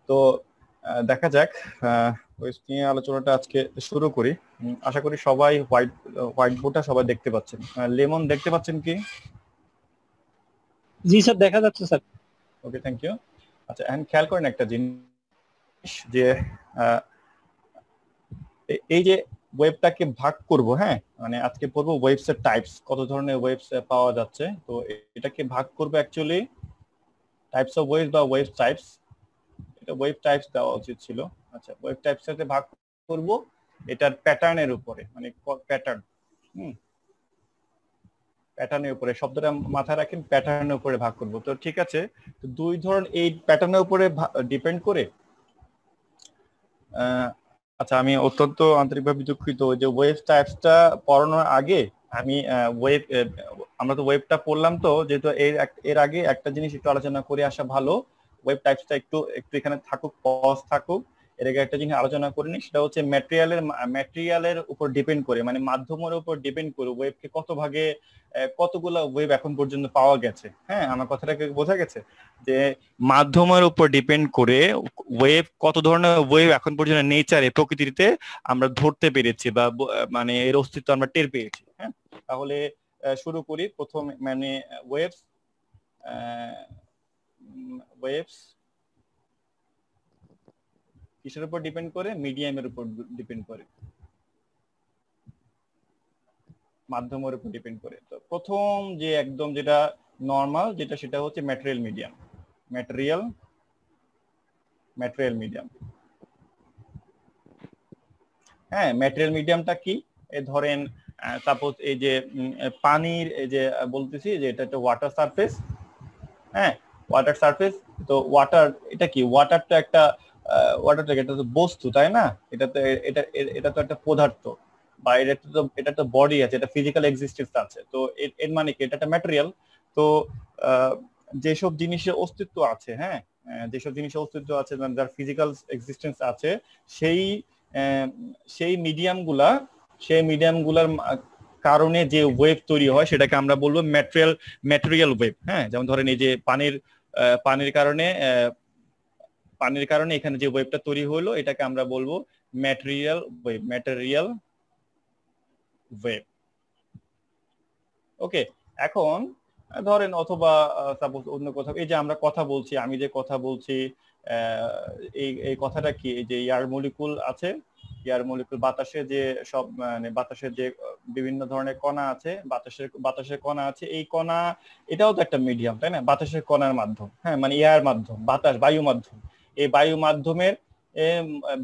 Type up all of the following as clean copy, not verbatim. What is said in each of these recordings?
তো দেখা যাক ওয়েবস নিয়ে আলোচনাটা আজকে শুরু করি। আশা করি সবাই হোয়াইট বোর্ডটা সবাই দেখতে পাচ্ছেন। লেমন দেখতে পাচ্ছেন কি? জি স্যার, দেখা যাচ্ছে স্যার। Okay, thank you. আচ্ছা, এখন খেয়াল করেন একটা জিনিস যে এই যে ওয়েবটাকে ভাগ করব, হ্যাঁ, মানে আজকে পড়বো ওয়েবসের টাইপস, কত ধরনের ওয়েবস পাওয়া যাচ্ছে। তো এটাকে ভাগ করবো অ্যাকচুয়ালি টাইপস অফ ওয়েবস বা ওয়েব টাইপস। এটা ওয়েব টাইপস দেওয়া উচিত ছিল। আচ্ছা, ওয়েব টাইপস এর ভাগ করব এটার প্যাটার্নের উপরে, মানে প্যাটার্ন, প্যাটার্নের উপরে, শব্দটা মাথায় রাখেন, প্যাটার্নের উপরে ভাগ করব। তো ঠিক আছে, তো দুই ধরন এই প্যাটার্নের উপরে ডিপেন্ড করে আচ্ছা, আমি অত্যন্ত আন্তরিকভাবে দুঃখিত যে ওয়েব টাইপসটা পড়ানোর আগে আমি আমরা তো ওয়েবটা পড়লাম, তো যেহেতু এর আগে একটা জিনিস একটু আলোচনা করে আসা ভালো। ওয়েব টাইপসটা একটু একটু এখানে থাকুক, পজ থাকুক। এর আগে একটা জিনিস আলোচনা করিনি, সেটা হচ্ছে ম্যাটেরিয়ালের উপর ডিপেন্ড করে, মানে মাধ্যমের উপর ডিপেন্ড করে ওয়েবকে কত ভাগে কতগুলো ওয়েব এখন পর্যন্ত পাওয়া গেছে। হ্যাঁ, আমার কথাটাকে বোঝা গেছে যে মাধ্যমের উপর ডিপেন্ড করে ওয়েব, কত ধরনের ওয়েব এখন পর্যন্ত নেচারে, প্রকৃতিতে আমরা ধরতে পেরেছি বা মানে এর অস্তিত্ব আমরা টের পেয়েছি। হ্যাঁ, তাহলে শুরু করি। প্রথম মানে ওয়েবস ওয়েবস কিসের উপর ডিপেন্ড করে? মিডিয়ামের উপর ডিপেন্ড করে, মাধ্যমের উপর ডিপেন্ড করে। তো প্রথম যে একদম যেটা নর্মাল যেটা, সেটা হচ্ছে ম্যাটেরিয়াল মিডিয়াম। ম্যাটেরিয়াল মিডিয়াম, হ্যাঁ, ম্যাটেরিয়াল মিডিয়ামটা কি? এই ধরেন সাপোজ এই যে পানির, এই যে বলতেছি যে এটা একটা ওয়াটার সারফেস। হ্যাঁ, ওয়াটার সারফেস। তো ওয়াটার এটা কি? ওয়াটারটা একটা এটা তো বস্তু, তাই না? এটাতে এটা তো একটা পদার্থ, বা এটা তো বডি আছে, এটা ফিজিক্যাল এক্সিস্টেন্স আছে। তো এর মানে কি? এটা একটা ম্যাটেরিয়াল। তো যেসব জিনিসের অস্তিত্ব আছে, হ্যাঁ, যেসব জিনিসের অস্তিত্ব আছে, যার ফিজিক্যাল এক্সিস্টেন্স আছে, সেই সেই মিডিয়ামগুলার কারণে যে ওয়েভ তৈরি হয় সেটাকে আমরা বলবো ম্যাটেরিয়াল ওয়েভ। হ্যাঁ, যেমন ধরেন এই যে পানির কারণে এখানে যে ওয়েভটা তৈরি হলো, এটাকে আমরা বলবো ম্যাটেরিয়াল ওয়েভ। ওকে, এখন ধরেন অথবা সাপোজ অন্য কোথাও, এই যে আমরা কথা বলছি, আমি যে কথা বলছি, এই কথাটা কি? এই যে এয়ার মলিকুল আছে, এয়ার মলিকুল, বাতাসে যে সব, মানে বাতাসের যে বিভিন্ন ধরনের কণা আছে, বাতাসের কণা আছে, এই কণা এটাও তো একটা মিডিয়াম, তাই না? বাতাসের কণার মাধ্যম, হ্যাঁ, মানে এয়ার মাধ্যম, বায়ু মাধ্যম। এই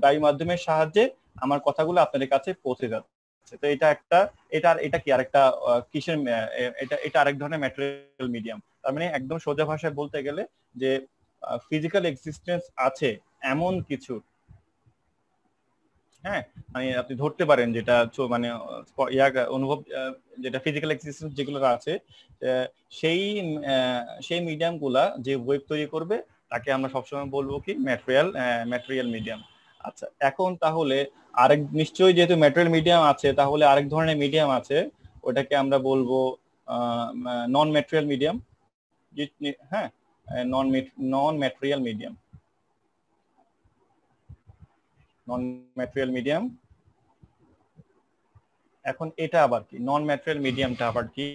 বায়ু মাধ্যমের সাহায্যে আমার কথাগুলো আপনাদের কাছে পৌঁছে যাচ্ছে। তো এটা কি আরেকটা কিসের, এটা আরেক ধরনের ম্যাটেরিয়াল মিডিয়াম। তার মানে একদম সোজা ভাষায় বলতে গেলে যে ফিজিক্যাল এক্সিস্টেন্স আছে এমন কিছু, হ্যাঁ, মানে আপনি ধরতে পারেন যেটা মানে অনুভব, যেটা ফিজিক্যাল এক্সিস্টেন্স যেগুলো আছে, সেই সেই মিডিয়াম গুলা যে ওয়েব তৈরি করবে তাকে আমরা সবসময় বলবো কি? Material medium. আচ্ছা, এখন তাহলে নিশ্চয়ই যেহেতু ম্যাটেরিয়াল মিডিয়াম আছে, তাহলে আরেক ধরনের মিডিয়াম আছে, ওটাকে আমরা বলবো নন ম্যাটেরিয়াল মিডিয়াম। হ্যাঁ, নন ম্যাটেরিয়াল মিডিয়াম। এখন এটা আবার কি? নন ম্যাটেরিয়াল মিডিয়ামটা আবার কি?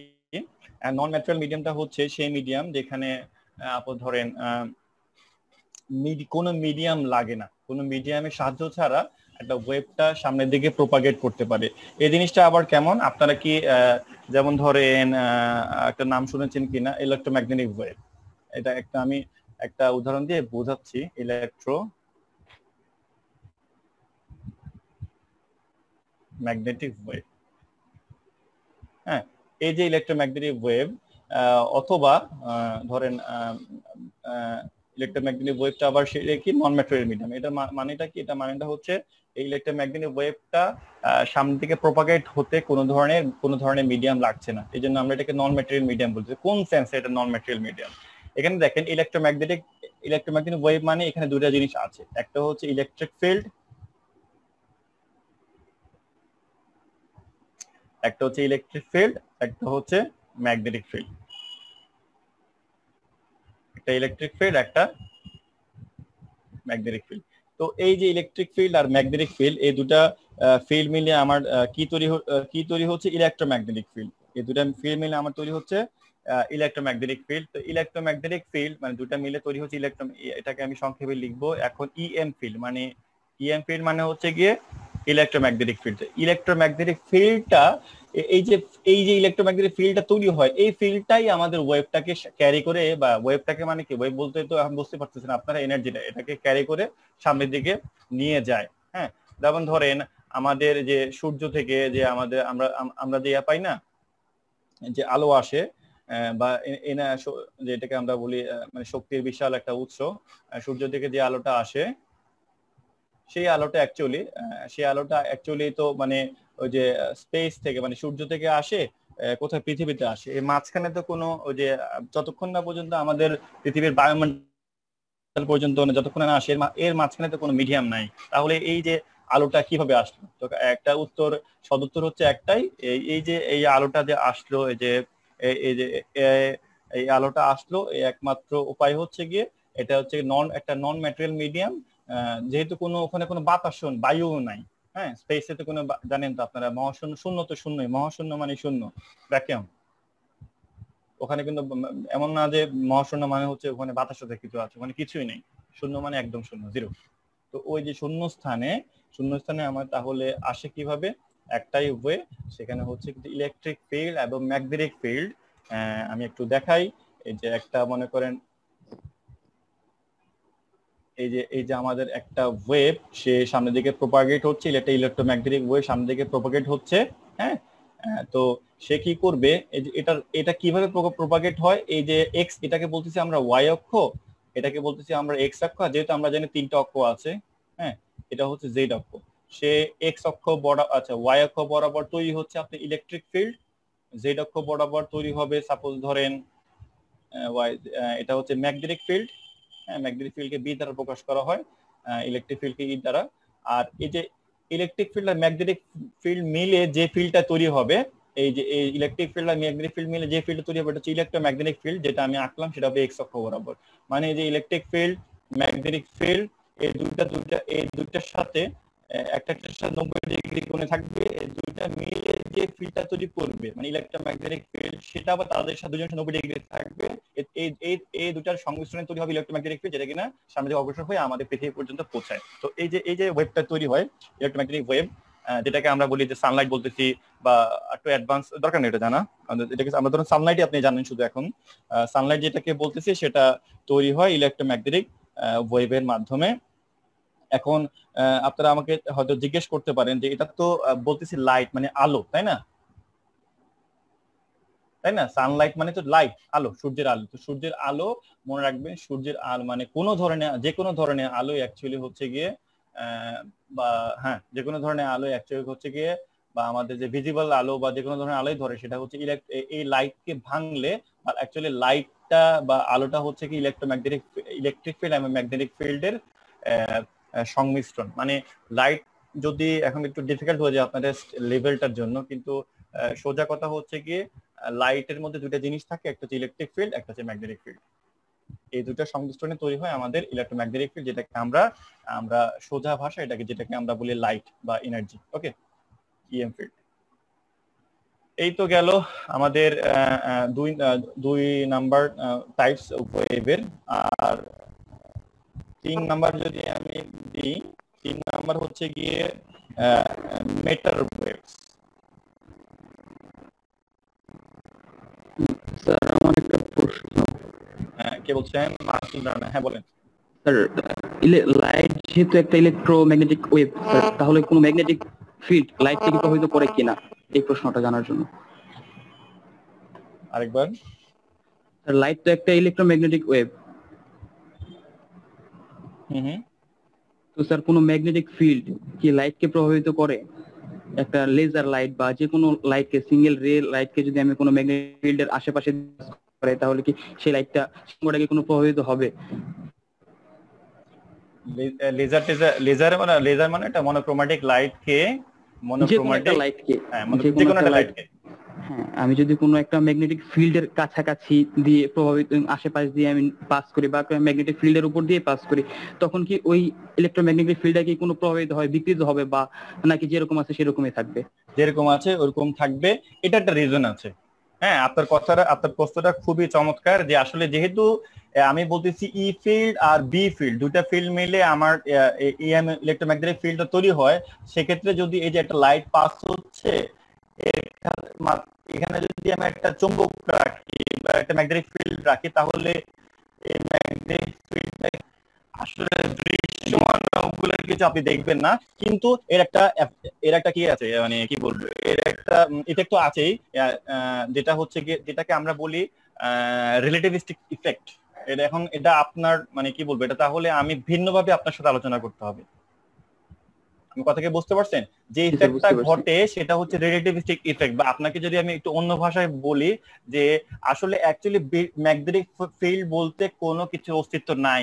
নন ম্যাটেরিয়াল মিডিয়ামটা হচ্ছে সেই মিডিয়াম যেখানে ধরেন কোনো মিডিয়াম লাগে না, কোনো মিডিয়ামের সাহায্য ছাড়া একটা ওয়েবটা সামনের দিকে প্রোপাগেট করতে পারে। এই জিনিসটা আবার কেমন? আপনারা কি যেমন ধরেন একটা নাম শুনেছেন কিনা, ইলেকট্রোম্যাগনেটিক ওয়েভ। এটা আমি একটা উদাহরণ দিয়ে বোঝাচ্ছি। ইলেকট্রোম্যাগনেটিক ওয়েভ, হ্যাঁ, এই যে ইলেকট্রোম্যাগনেটিক ওয়েভ, অথবা ধরেন ইলেকট্রোম্যাগনেটিক ওয়েভটা আবার সেটা কি? নন ম্যাটেরিয়াল মিডিয়াম। এটা মানেটা কি? এটা মানেটা হচ্ছে এই ইলেকট্রোম্যাগনেটিক ওয়েভটা সামনের দিকে প্রপাগেট হতে কোনো ধরনের মিডিয়াম লাগছে না, এই জন্য আমরা এটাকে নন ম্যাটেরিয়াল মিডিয়াম বলছি। কোন সেন্সে এটা নন ম্যাটেরিয়াল মিডিয়াম? এখানে দেখেন, ইলেকট্রোম্যাগনেটিক ওয়েভ মানে এখানে দুটো জিনিস আছে, একটা হচ্ছে ইলেকট্রিক ফিল্ড, একটা হচ্ছে ম্যাগনেটিক ফিল্ড। একটা ইলেকট্রিক ফিল্ড, একটা ম্যাগনেটিক ফিল্ড। তো এই যে ইলেকট্রিক ফিল্ড আর ম্যাগনেটিক ফিল্ড, এই দুটা ফিল্ড মিলে আমার কি তৈরি হচ্ছে, ইলেকট্রোম্যাগনেটিক ফিল্ড। এই দুটা ফিল্ড মিলে আমার তৈরি হচ্ছে ইলেকট্রোম্যাগনেটিক ফিল্ড। তো ইলেকট্রোম্যাগনেটিক ফিল্ড মানে দুটা মিলে তৈরি হচ্ছে এটাকে আমি সংক্ষেপে লিখবো এখন ইএম ফিল্ড। মানে ইএম ফিল্ড মানে হচ্ছে গিয়ে ইলেকট্রোম্যাগনেটিক ফিল্ড। ইলেকট্রোম্যাগনেটিক ফিল্ডটা এই যে ইলেকট্রোম্যাগনেটিক ফিল্ডটা তৈরি হয়, এই ফিল্ডটাই আমাদের ওয়েভটাকে ক্যারি করে, বা ওয়েভটাকে মানে কি, ওয়েভ বলতে তো এখন বুঝতে পারতেছেন আপনারা, এনার্জিটা এটাকে ক্যারি করে সামনের দিকে নিয়ে যায়। হ্যাঁ, যেমন ধরেন আমাদের যে সূর্য থেকে যে আমাদের আমরা আমরা যে পাই না, যে আলো আসে, বা যেটাকে আমরা বলি মানে শক্তির বিশাল একটা উৎস, সূর্য থেকে যে আলোটা আসে, সেই আলোটা অ্যাকচুয়ালি তো মানে ওই যে স্পেস থেকে মানে সূর্য থেকে আসে, কোথায় পৃথিবীতে আসে, এই মাঝখানে তো কোনো ওই যে যতক্ষণ না পর্যন্ত আমাদের পৃথিবীর বায়ুমণ্ডল পর্যন্ত যতক্ষণ না আসে, এর মাঝখানে তো কোনো মিডিয়াম নাই। তাহলে এই যে আলোটা কিভাবে আসলো? তো একটা সদুত্তর হচ্ছে একটাই, এই যে এই আলোটা যে আসলো, এই যে এই আলোটা আসলো, এই একমাত্র উপায় হচ্ছে গিয়ে এটা হচ্ছে একটা নন ম্যাটেরিয়াল মিডিয়াম। যেহেতু ওখানে কোনো বাতাস বায়ু নাই, হ্যাঁ, স্পেসে তো কোনো, জানেন তো আপনারা, মহাশূন্য, শূন্য তো শূন্যই, মহাশূন্য মানে শূন্য, ভ্যাকুয়াম। ওখানে কিন্তু এমন না যে মহাশূন্য মানে হচ্ছে ওখানে বাতাস কিছু আছে, ওখানে কিছুই নেই, শূন্য মানে একদম শূন্য, জিরো। তো ওই যে শূন্যস্থানে আমার তাহলে আসে কিভাবে? একটাই ওয়ে, সেখানে হচ্ছে কিন্তু ইলেকট্রিক ফিল্ড এবং ম্যাগনেটিক ফিল্ড। আমি একটু দেখাই, এই যে একটা মনে করেন এই যে আমাদের একটা ওয়েভ, সে সামনের দিকে প্রোপাগেট হচ্ছে, এটা ইলেকট্রোম্যাগনেটিক ওয়েভ সামনের দিকে প্রোপাগেট হচ্ছে। হ্যাঁ, তো সে কি করবে, এই যে এটা কিভাবে প্রোপাগেট হয়, এই যে এক্স, এটাকে বলতেছি আমরা ওয়াই অক্ষ, এটাকে বলতেছি আমরা এক্স অক্ষ, যেহেতু আমরা জানি তিনটা অক্ষ আছে। হ্যাঁ, এটা হচ্ছে জেড অক্ষ। সে এক্স অক্ষ বরাবর, আচ্ছা ওয়াই অক্ষ বরাবর তৈরি হচ্ছে আপনার ইলেকট্রিক ফিল্ড, জেড অক্ষ বরাবর তৈরি হবে সাপোজ ধরেন ওয়াই, এটা হচ্ছে ম্যাগনেটিক ফিল্ড। ম্যাগনেটিক ফিল্ডকে বি দ্বারা প্রকাশ করা হয়, ইলেকট্রিক ফিল্ডকে ই দ্বারা। আর এই যে ইলেকট্রিক ফিল্ড আর ম্যাগনেটিক ফিল্ড মিলে যে ফিল্ডটা তৈরি হবে, এই যে এই ইলেকট্রিক ফিল্ড আর ম্যাগনেটিক ফিল্ড মিলে যে ফিল্ড তৈরি হবে, এটা হচ্ছে ইলেকট্রোম্যাগনেটিক ফিল্ড, যেটা আমি আঁকলাম সেটা হবে এক্স অক্ষ বরাবর। মানে এই যে ইলেকট্রিক ফিল্ড, ম্যাগনেটিক ফিল্ড, এই দুইটার সাথে একটা সাথে 90 ডিগ্রি কোণে থাকবে, এই দুইটা মিলে যে ফিল্ডটা তৈরি করবে মানে ইলেকট্রোম্যাগনেটিক ফিল্ড, সেটা আবার তাদের সাথে দুজন 90 ডিগ্রি থাকবে। এই দুটার সংমিশ্রণে তৈরি হবে ইলেকট্রোম্যাগনেটিক ফিল্ড, যেটা কিনা সামনে দিকে অগ্রসর হয়ে আমাদের পৃথিবী পর্যন্ত পৌঁছায়। তো এই যে ওয়েভটা তৈরি হয়, ইলেকট্রোম্যাগনেটিক ওয়েভ, যেটাকে আমরা বলি যে সানলাইট বলতেছি, বা একটু অ্যাডভান্স দরকার নেই এটা জানা, এটাকে আমরা ধরুন সানলাইটই আপনি জানেন শুধু এখন। সানলাইট যেটাকে বলতেছি সেটা তৈরি হয় ইলেকট্রোম্যাগনেটিক ওয়েভের মাধ্যমে। এখন আপনারা আমাকে হয়তো জিজ্ঞেস করতে পারেন যে এটা তো বলতেছি লাইট মানে আলো, তাই না? সানলাইট মানে তো লাইট, আলো, সূর্যের আলো। তো সূর্যের আলো, মনে রাখবেন, সূর্যের আলো মানে যে কোনো ধরনের আলো অ্যাকচুয়ালি হচ্ছে গিয়ে বা হ্যাঁ, যে কোনো ধরনের আলো অ্যাকচুয়ালি হচ্ছে গিয়ে, বা আমাদের যে ভিজিবল আলো বা যে কোনো ধরনের আলোই ধরে, সেটা হচ্ছে এই লাইটকে ভাঙলে, আর অ্যাকচুয়ালি লাইটটা বা আলোটা হচ্ছে কি ইলেকট্রিক ফিল্ড এবং ম্যাগনেটিক ফিল্ডের সংমিশ্রণ। মানে লাইট যদি এখন একটু ডিফিকাল্ট হয়ে যায় আপনাদের লেভেলটার জন্য, কিন্তু সোজা কথা হচ্ছে গিয়ে লাইটের মধ্যে দুটো জিনিস থাকে, একটা হচ্ছে ইলেকট্রিক ফিল্ড, একটা হচ্ছে ম্যাগনেটিক ফিল্ড। এই দুটো সংমিশ্রণে তৈরি হয় আমাদের ইলেকট্রোম্যাগনেটিক ফিল্ড, যেটাকে আমরা সোজা ভাষা যেটাকে আমরা বলি লাইট বা এনার্জি। ওকে, ইএম ফিল্ড। এই তো গেল আমাদের দুই নাম্বার টাইপস ওয়েভের। আর 3 নাম্বার যদি আমি দিই, 3 নাম্বার হচ্ছে গিয়ে মেটার ওয়েভস। স্যার আমার একটা প্রশ্ন। কে বলছেন? মাসুদ রানা, হ্যাঁ বলেন। স্যার লাইট যেহেতু একটা ইলেকট্রোম্যাগনেটিক ওয়েভ, স্যার তাহলে কোনো ম্যাগনেটিক ফিল্ড লাইট থেকে প্রভাবিত করে কিনা, এই প্রশ্নটা জানার জন্য। আরেকবার। স্যার লাইট তো একটা ইলেকট্রোম্যাগনেটিক ওয়েভ, তো স্যার কোনো ম্যাগনেটিক ফিল্ড কি লাইটকে প্রভাবিত করে? একটা লেজার লাইট বা যে কোনো লাইটকে, সিঙ্গেল রে লাইটকে যদি আমি কোনো ম্যাগনেটিক ফিল্ডের আশেপাশে করে, তাহলে কি সেই লাইটটা সঙ্গটাকে কোনো প্রভাবিত হবে? লেজার মানে একটা মনোক্রোমেটিক লাইটকে, যে কোনো একটা লাইটকে, যে কোনো একটা লাইটকে হ্যাঁ, আমি যদি কোনো একটা ম্যাগনেটিক ফিল্ডের কাছাকাছি দিয়ে প্রভাবিত আশেপাশ দিয়ে আমি পাস করি বা ম্যাগনেটিক ফিল্ডের উপর দিয়ে পাস করি, তখন কি ওই ইলেকট্রোম্যাগনেটিক ফিল্ডটা কি কোনো প্রভাবিত হয়, বিকৃত হবে, বা নাকি যেরকম আছে সেরকমই থাকবে? যেরকম আছে ওরকম থাকবে, এটা একটা রিজন আছে। হ্যাঁ, আপনার প্রশ্নটা খুবই চমৎকার, যে আসলে যেহেতু আমি বলতেছি ই ফিল্ড আর বি ফিল্ড, দুইটা ফিল্ড মিলে আমার ইএম ইলেকট্রোম্যাগনেটিক ফিল্ডটা তৈরি হয়। সেক্ষেত্রে যদি এই যে একটা লাইট পাস হচ্ছে এখানে যদি আমি একটা চুম্বক রাখি বা একটা ম্যাগনেটিক ফিল্ড রাখি, তাহলে এই ম্যাগনেটিক ফিল্ডটা আসলে দৃশ্যমান ওগুলো কিছু আপনি দেখবেন না, কিন্তু এর একটা কি আছে, মানে কি বলবো, এর একটা ইফেক্ট তো আছেই, যেটা হচ্ছে কি, যেটাকে আমরা বলি রিলেটিভিস্টিক ইফেক্ট। এটা আপনার মানে কি বলবো, এটা তাহলে আমি ভিন্নভাবে আপনার সাথে আলোচনা করতে হবে। আমি কথাকে বুঝতে পারছেন? যে ইফেক্টটা ঘটে সেটা হচ্ছে রিলেটিভিস্টিক ইফেক্ট, বা আপনাকে যদি আমি একটু অন্য ভাষায় বলি, যে আসলে অ্যাকচুয়ালি ম্যাগনেটিক ফিল্ড বলতে কোনো কিছু অস্তিত্ব নাই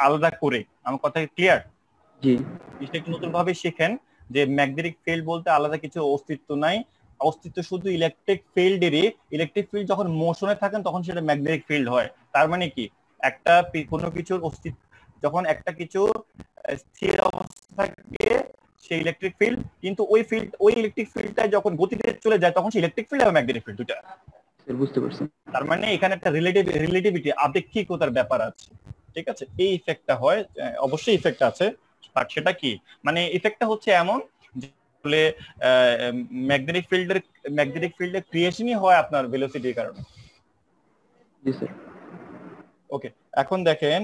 আলাদা করে। আমার কথা ক্লিয়ার? জি, এটা একটু নতুন ভাবে শিখেন, যে ম্যাগনেটিক ফিল্ড বলতে আলাদা কিছু অস্তিত্ব নাই, অস্তিত্ব শুধু ইলেকট্রিক ফিল্ডেরই। ইলেকট্রিক ফিল্ড যখন মোশনে থাকেন তখন সেটা ম্যাগনেটিক ফিল্ড হয়। তার মানে কি, কোনো কিছুর অস্তিত্ব, যখন একটা কিছু স্থির অবস্থা থাকে সেই ইলেকট্রিক ফিল্ড, কিন্তু ওই ইলেকট্রিক ফিল্ডটা যখন গতিতে চলে যায় তখন সেই ইলেকট্রিক ফিল্ড আর ম্যাগনেটিক ফিল্ড দুটা। বুঝতে পারছি। তার মানে এখানে একটা রিলেটিভিটি, আপেক্ষিকতার ব্যাপার আছে। ঠিক আছে, এই ইফেক্টটা হয়, অবশ্যই ইফেক্ট আছে, বাট সেটা কি, মানে ইফেক্টটা হচ্ছে এমন যে ম্যাগনেটিক ফিল্ডের ক্রিয়েশনই হয় আপনার ভেলোসিটির কারণে। জি স্যার। ওকে, এখন দেখেন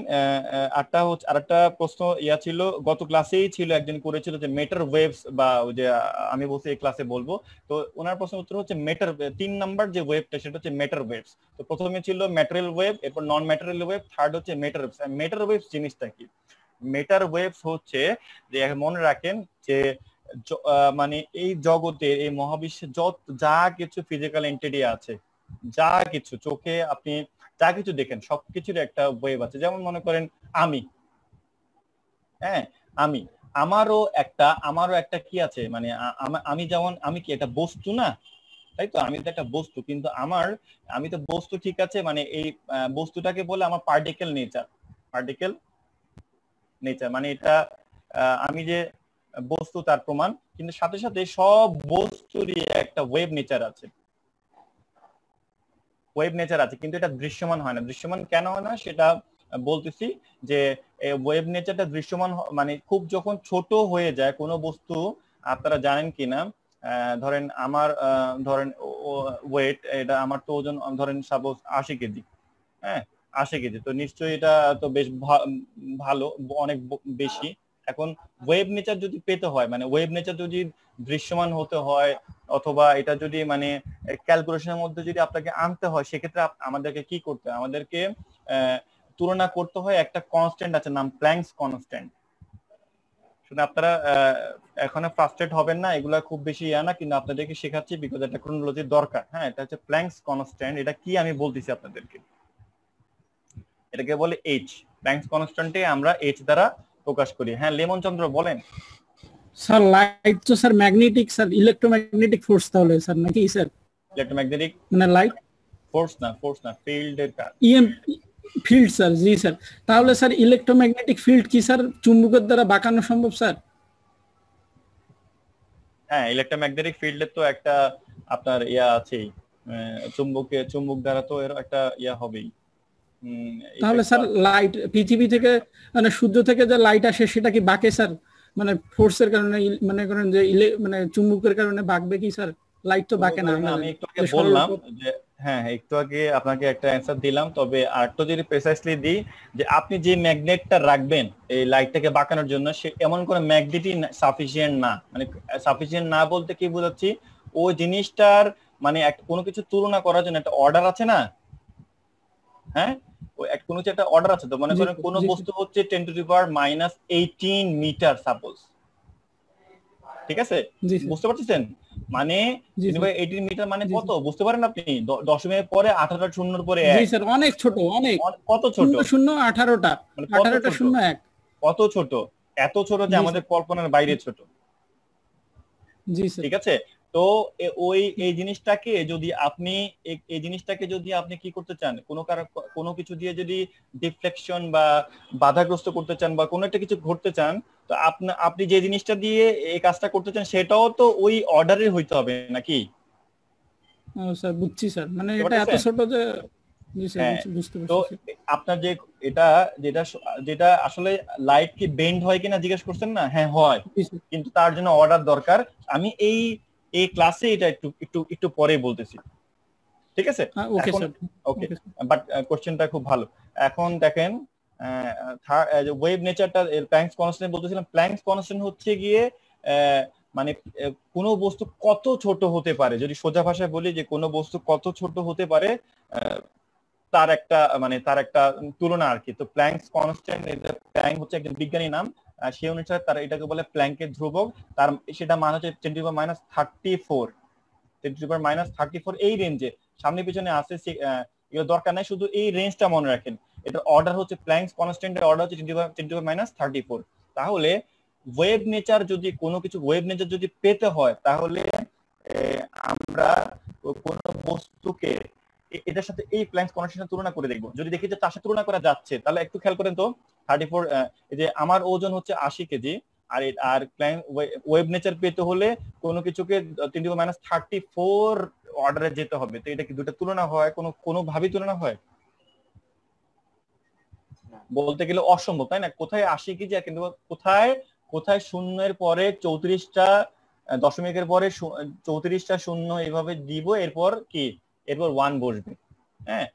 আরেকটা প্রশ্ন ছিল, গত ক্লাসেই ছিল, একজন করেছিল যে মেটার ওয়েভস, বা ওই যে আমি বলছি এই ক্লাসে বলবো। তো ওনার প্রশ্নের উত্তর হচ্ছে মেটার, 3 নাম্বার যে ওয়েভটা সেটা হচ্ছে মেটার ওয়েভস। তো প্রথমে ছিল ম্যাটেরিয়াল ওয়েভ, এরপর নন ম্যাটেরিয়াল ওয়েভ, থার্ড হচ্ছে মেটার ওয়েভস। মেটার ওয়েভস জিনিসটা কি? মেটার ওয়েভস হচ্ছে, যে মনে রাখেন যে মানে এই জগতের, এই মহাবিশ্বে যা কিছু ফিজিক্যাল এন্টিটি আছে, যা কিছু চোখে আপনি যা কিছু দেখেন, সবকিছুর একটা ওয়েভ আছে। যেমন মনে করেন আমি, হ্যাঁ, আমারও একটা কি আছে, মানে আমি যেমন, আমি কি একটা বস্তু না, তাই তো? আমি তো একটা বস্তু, কিন্তু আমি তো বস্তু, ঠিক আছে, মানে এই বস্তুটাকে বলে আমার পার্টিকেল নেচার, মানে এটা আমি যে বস্তু তার প্রমাণ, কিন্তু সাথে সাথে সব বস্তুরই একটা ওয়েভ নেচার আছে। কিন্তু এটা দৃশ্যমান হয় না। দৃশ্যমান কেন হয় না সেটা বলতেছি, যে ওয়েভ নেচারটা দৃশ্যমান মানে খুব যখন ছোট হয়ে যায় কোনো বস্তু, আপনারা জানেন কিনা, ধরেন ধরেন ওয়েট, এটা আমার তো ওজন ধরেন সাপোজ 80 কেজি, হ্যাঁ, 80 কেজি, তো নিশ্চয়ই এটা তো বেশ ভালো, অনেক বেশি। এখন ওয়েভ নেচার যদি পেতে হয়, মানে ওয়েভ নেচার যদি দৃশ্যমান হতে হয়, অথবা এটা যদি মানে ক্যালকুলেশনের মধ্যে যদি আপনাকে আনতে হয়, সেক্ষেত্রে আমাদেরকে কি করতে হয়? আমাদেরকে তুলনা করতে হয় একটা কনস্ট্যান্ট আছে, নাম প্ল্যাঙ্কস কনস্ট্যান্ট। শুনে আপনারা এখানে ফ্রাস্ট্রেট হবেন না, এগুলা খুব বেশি না, কিন্তু আপনাদেরকে শেখাচ্ছি বিকজ এটা ক্রোনোলজির দরকার। হ্যাঁ, এটা হচ্ছে প্ল্যাঙ্কস কনস্ট্যান্ট। এটা কি আমি বলতেছি আপনাদেরকে, এটাকে বলে এইচ। প্ল্যাঙ্কস কনস্ট্যান্টে আমরা এইচ দ্বারা প্রকাশ করি। হ্যাঁ, লেমন চন্দ্র বলেন। স্যার লাইট তো sir magnetic, sir electromagnetic force তাহলে স্যার, নাকি স্যার? ইলেকট্রোম্যাগনেটিক মানে লাইট ফোর্স না, ফিল্ডের কাজ। ইএম ফিল্ড স্যার, জি স্যার। তাহলে স্যার ইলেকট্রোম্যাগনেটিক ফিল্ড কি স্যার চুম্বকের দ্বারা বাঁকানো সম্ভব স্যার? হ্যাঁ, ইলেকট্রোম্যাগনেটিক ফিল্ডের তো একটা আপনার আছেই, চুম্বক দ্বারা তো এর একটা হবেই। তাহলে স্যার লাইট পৃথিবী থেকে, মানে সূর্য থেকে যে লাইট আসে সেটা কি বাঁকে স্যার? মানে ফোর্সের কারণে, মনে করেন যে মানে চুম্বকের কারণে বাঁকবে কি স্যার? লাইট তো বাঁকে না। আমি একটু আগে বললাম যে, হ্যাঁ, একটু আগে আপনাকে একটা অ্যান্সার দিলাম, তবে আরেকটু যদি প্রিসাইসলি দিই, যে আপনি যে ম্যাগনেটটা রাখবেন এই লাইটটাকে বাঁকানোর জন্য, সে এমন কোনো ম্যাগনেটই সাফিসিয়েন্ট না। মানে সাফিসিয়েন্ট না বলতে কি বোঝাচ্ছি, ওই জিনিসটার মানে কোনো কিছু তুলনা করার জন্য একটা অর্ডার আছে না? হ্যাঁ, কোনো কিছু একটা অর্ডার আছে। তো মনে করেন কোন বস্তু হচ্ছে 10⁻⁻18 মিটার সাপোজ, ঠিক আছে? বুঝতে পারছেন? মানে 10⁻18 মিটার মানে কত বুঝতে পারেন আপনি? দশমিকের পরে 18টা শূন্যর পরে 1। জি স্যার, অনেক ছোট, অনেক। কত ছোট? 18টা, মানে 18টা 01। কত ছোট? এত ছোট যে আমাদের কল্পনার বাইরে ছোট। জি স্যার, ঠিক আছে? তো ওই এই জিনিসটাকে যদি আপনি এই জিনিসটাকে যদি আপনি কি করতে চান, কোনো কিছু দিয়ে যদি ডিফ্লেকশন বা বাধাগ্রস্ত করতে চান বা কোনো একটা কিছু ঘটতে চান, তো আপনি যে জিনিসটা দিয়ে এই কাজটা করতে চান সেটাও তো ওই অর্ডারের হইতে হবে নাকি? স্যার বুঝছি স্যার, মানে এটা এত ছোট যে জি স্যার হ্যাঁ, বুঝতে তো পারছি। আপনার যে এটা যেটা যেটা আসলে লাইট কি বেন্ড হয় কিনা জিজ্ঞেস করছেন না? হ্যাঁ হয়, কিন্তু তার জন্য অর্ডার দরকার। আমি এই ক্লাসে এটা একটু একটু একটু পরে বলতেছি, ঠিক আছে? ওকে এখন স্যার, ওকে, বাট কোশ্চেনটা খুব ভালো। এখন দেখেন ওয়েভ নেচারটা প্ল্যাঙ্কস কনস্ট্যান্ট বলতেছিলাম। প্ল্যাঙ্কস কনস্ট্যান্ট হচ্ছে গিয়ে মানে কোনো বস্তু কত ছোট হতে পারে, যদি সোজা ভাষায় বলি যে কোনো বস্তু কত ছোট হতে পারে তার একটা তুলনা আর কি। তো প্ল্যাঙ্কস কনস্ট্যান্ট, প্ল্যাঙ্ক হচ্ছে একজন বিজ্ঞানী নাম, সেই অনুসারে তারা এটাকে বলে প্ল্যাঙ্কের ধ্রুবক। তার সেটা মান হচ্ছে 10⁻34, 10⁻34 এই রেঞ্জে। সামনে পিছনে আছে এগুলো দরকার নাই, শুধু এই রেঞ্জটা মনে রাখেন। এটার অর্ডার হচ্ছে প্ল্যাঙ্কস কনস্ট্যান্টের অর্ডার হচ্ছে 10⁻34। তাহলে ওয়েভ নেচার যদি কোনো কিছু ওয়েভ নেচার যদি পেতে হয়, তাহলে আমরা কোনো বস্তুকে এটার সাথে এই প্ল্যাঙ্কস কনস্ট্যান্টের তুলনা করে দেখব। যদি দেখি যে তার সাথে তুলনা করা যাচ্ছে, তাহলে একটু খেয়াল করেন তো। 34, এই যে আমার ওজন হচ্ছে 80 কেজি, আর ওয়েভ নেচার পেতে হলে কোনো কিছুকে 10⁻34 অর্ডারে যেতে হবে। তো এটা কি দুটো তুলনা হয়? কোনো ভাবেই তুলনা হয়? বলতে গেলে অসম্ভব, তাই না? কোথায় 80 কেজি আর কিন্তু কোথায় শূন্যের পরে 34টা দশমিকের পরে 34টা শূন্য এইভাবে দিব, এরপর 1 বসবে। হ্যাঁ,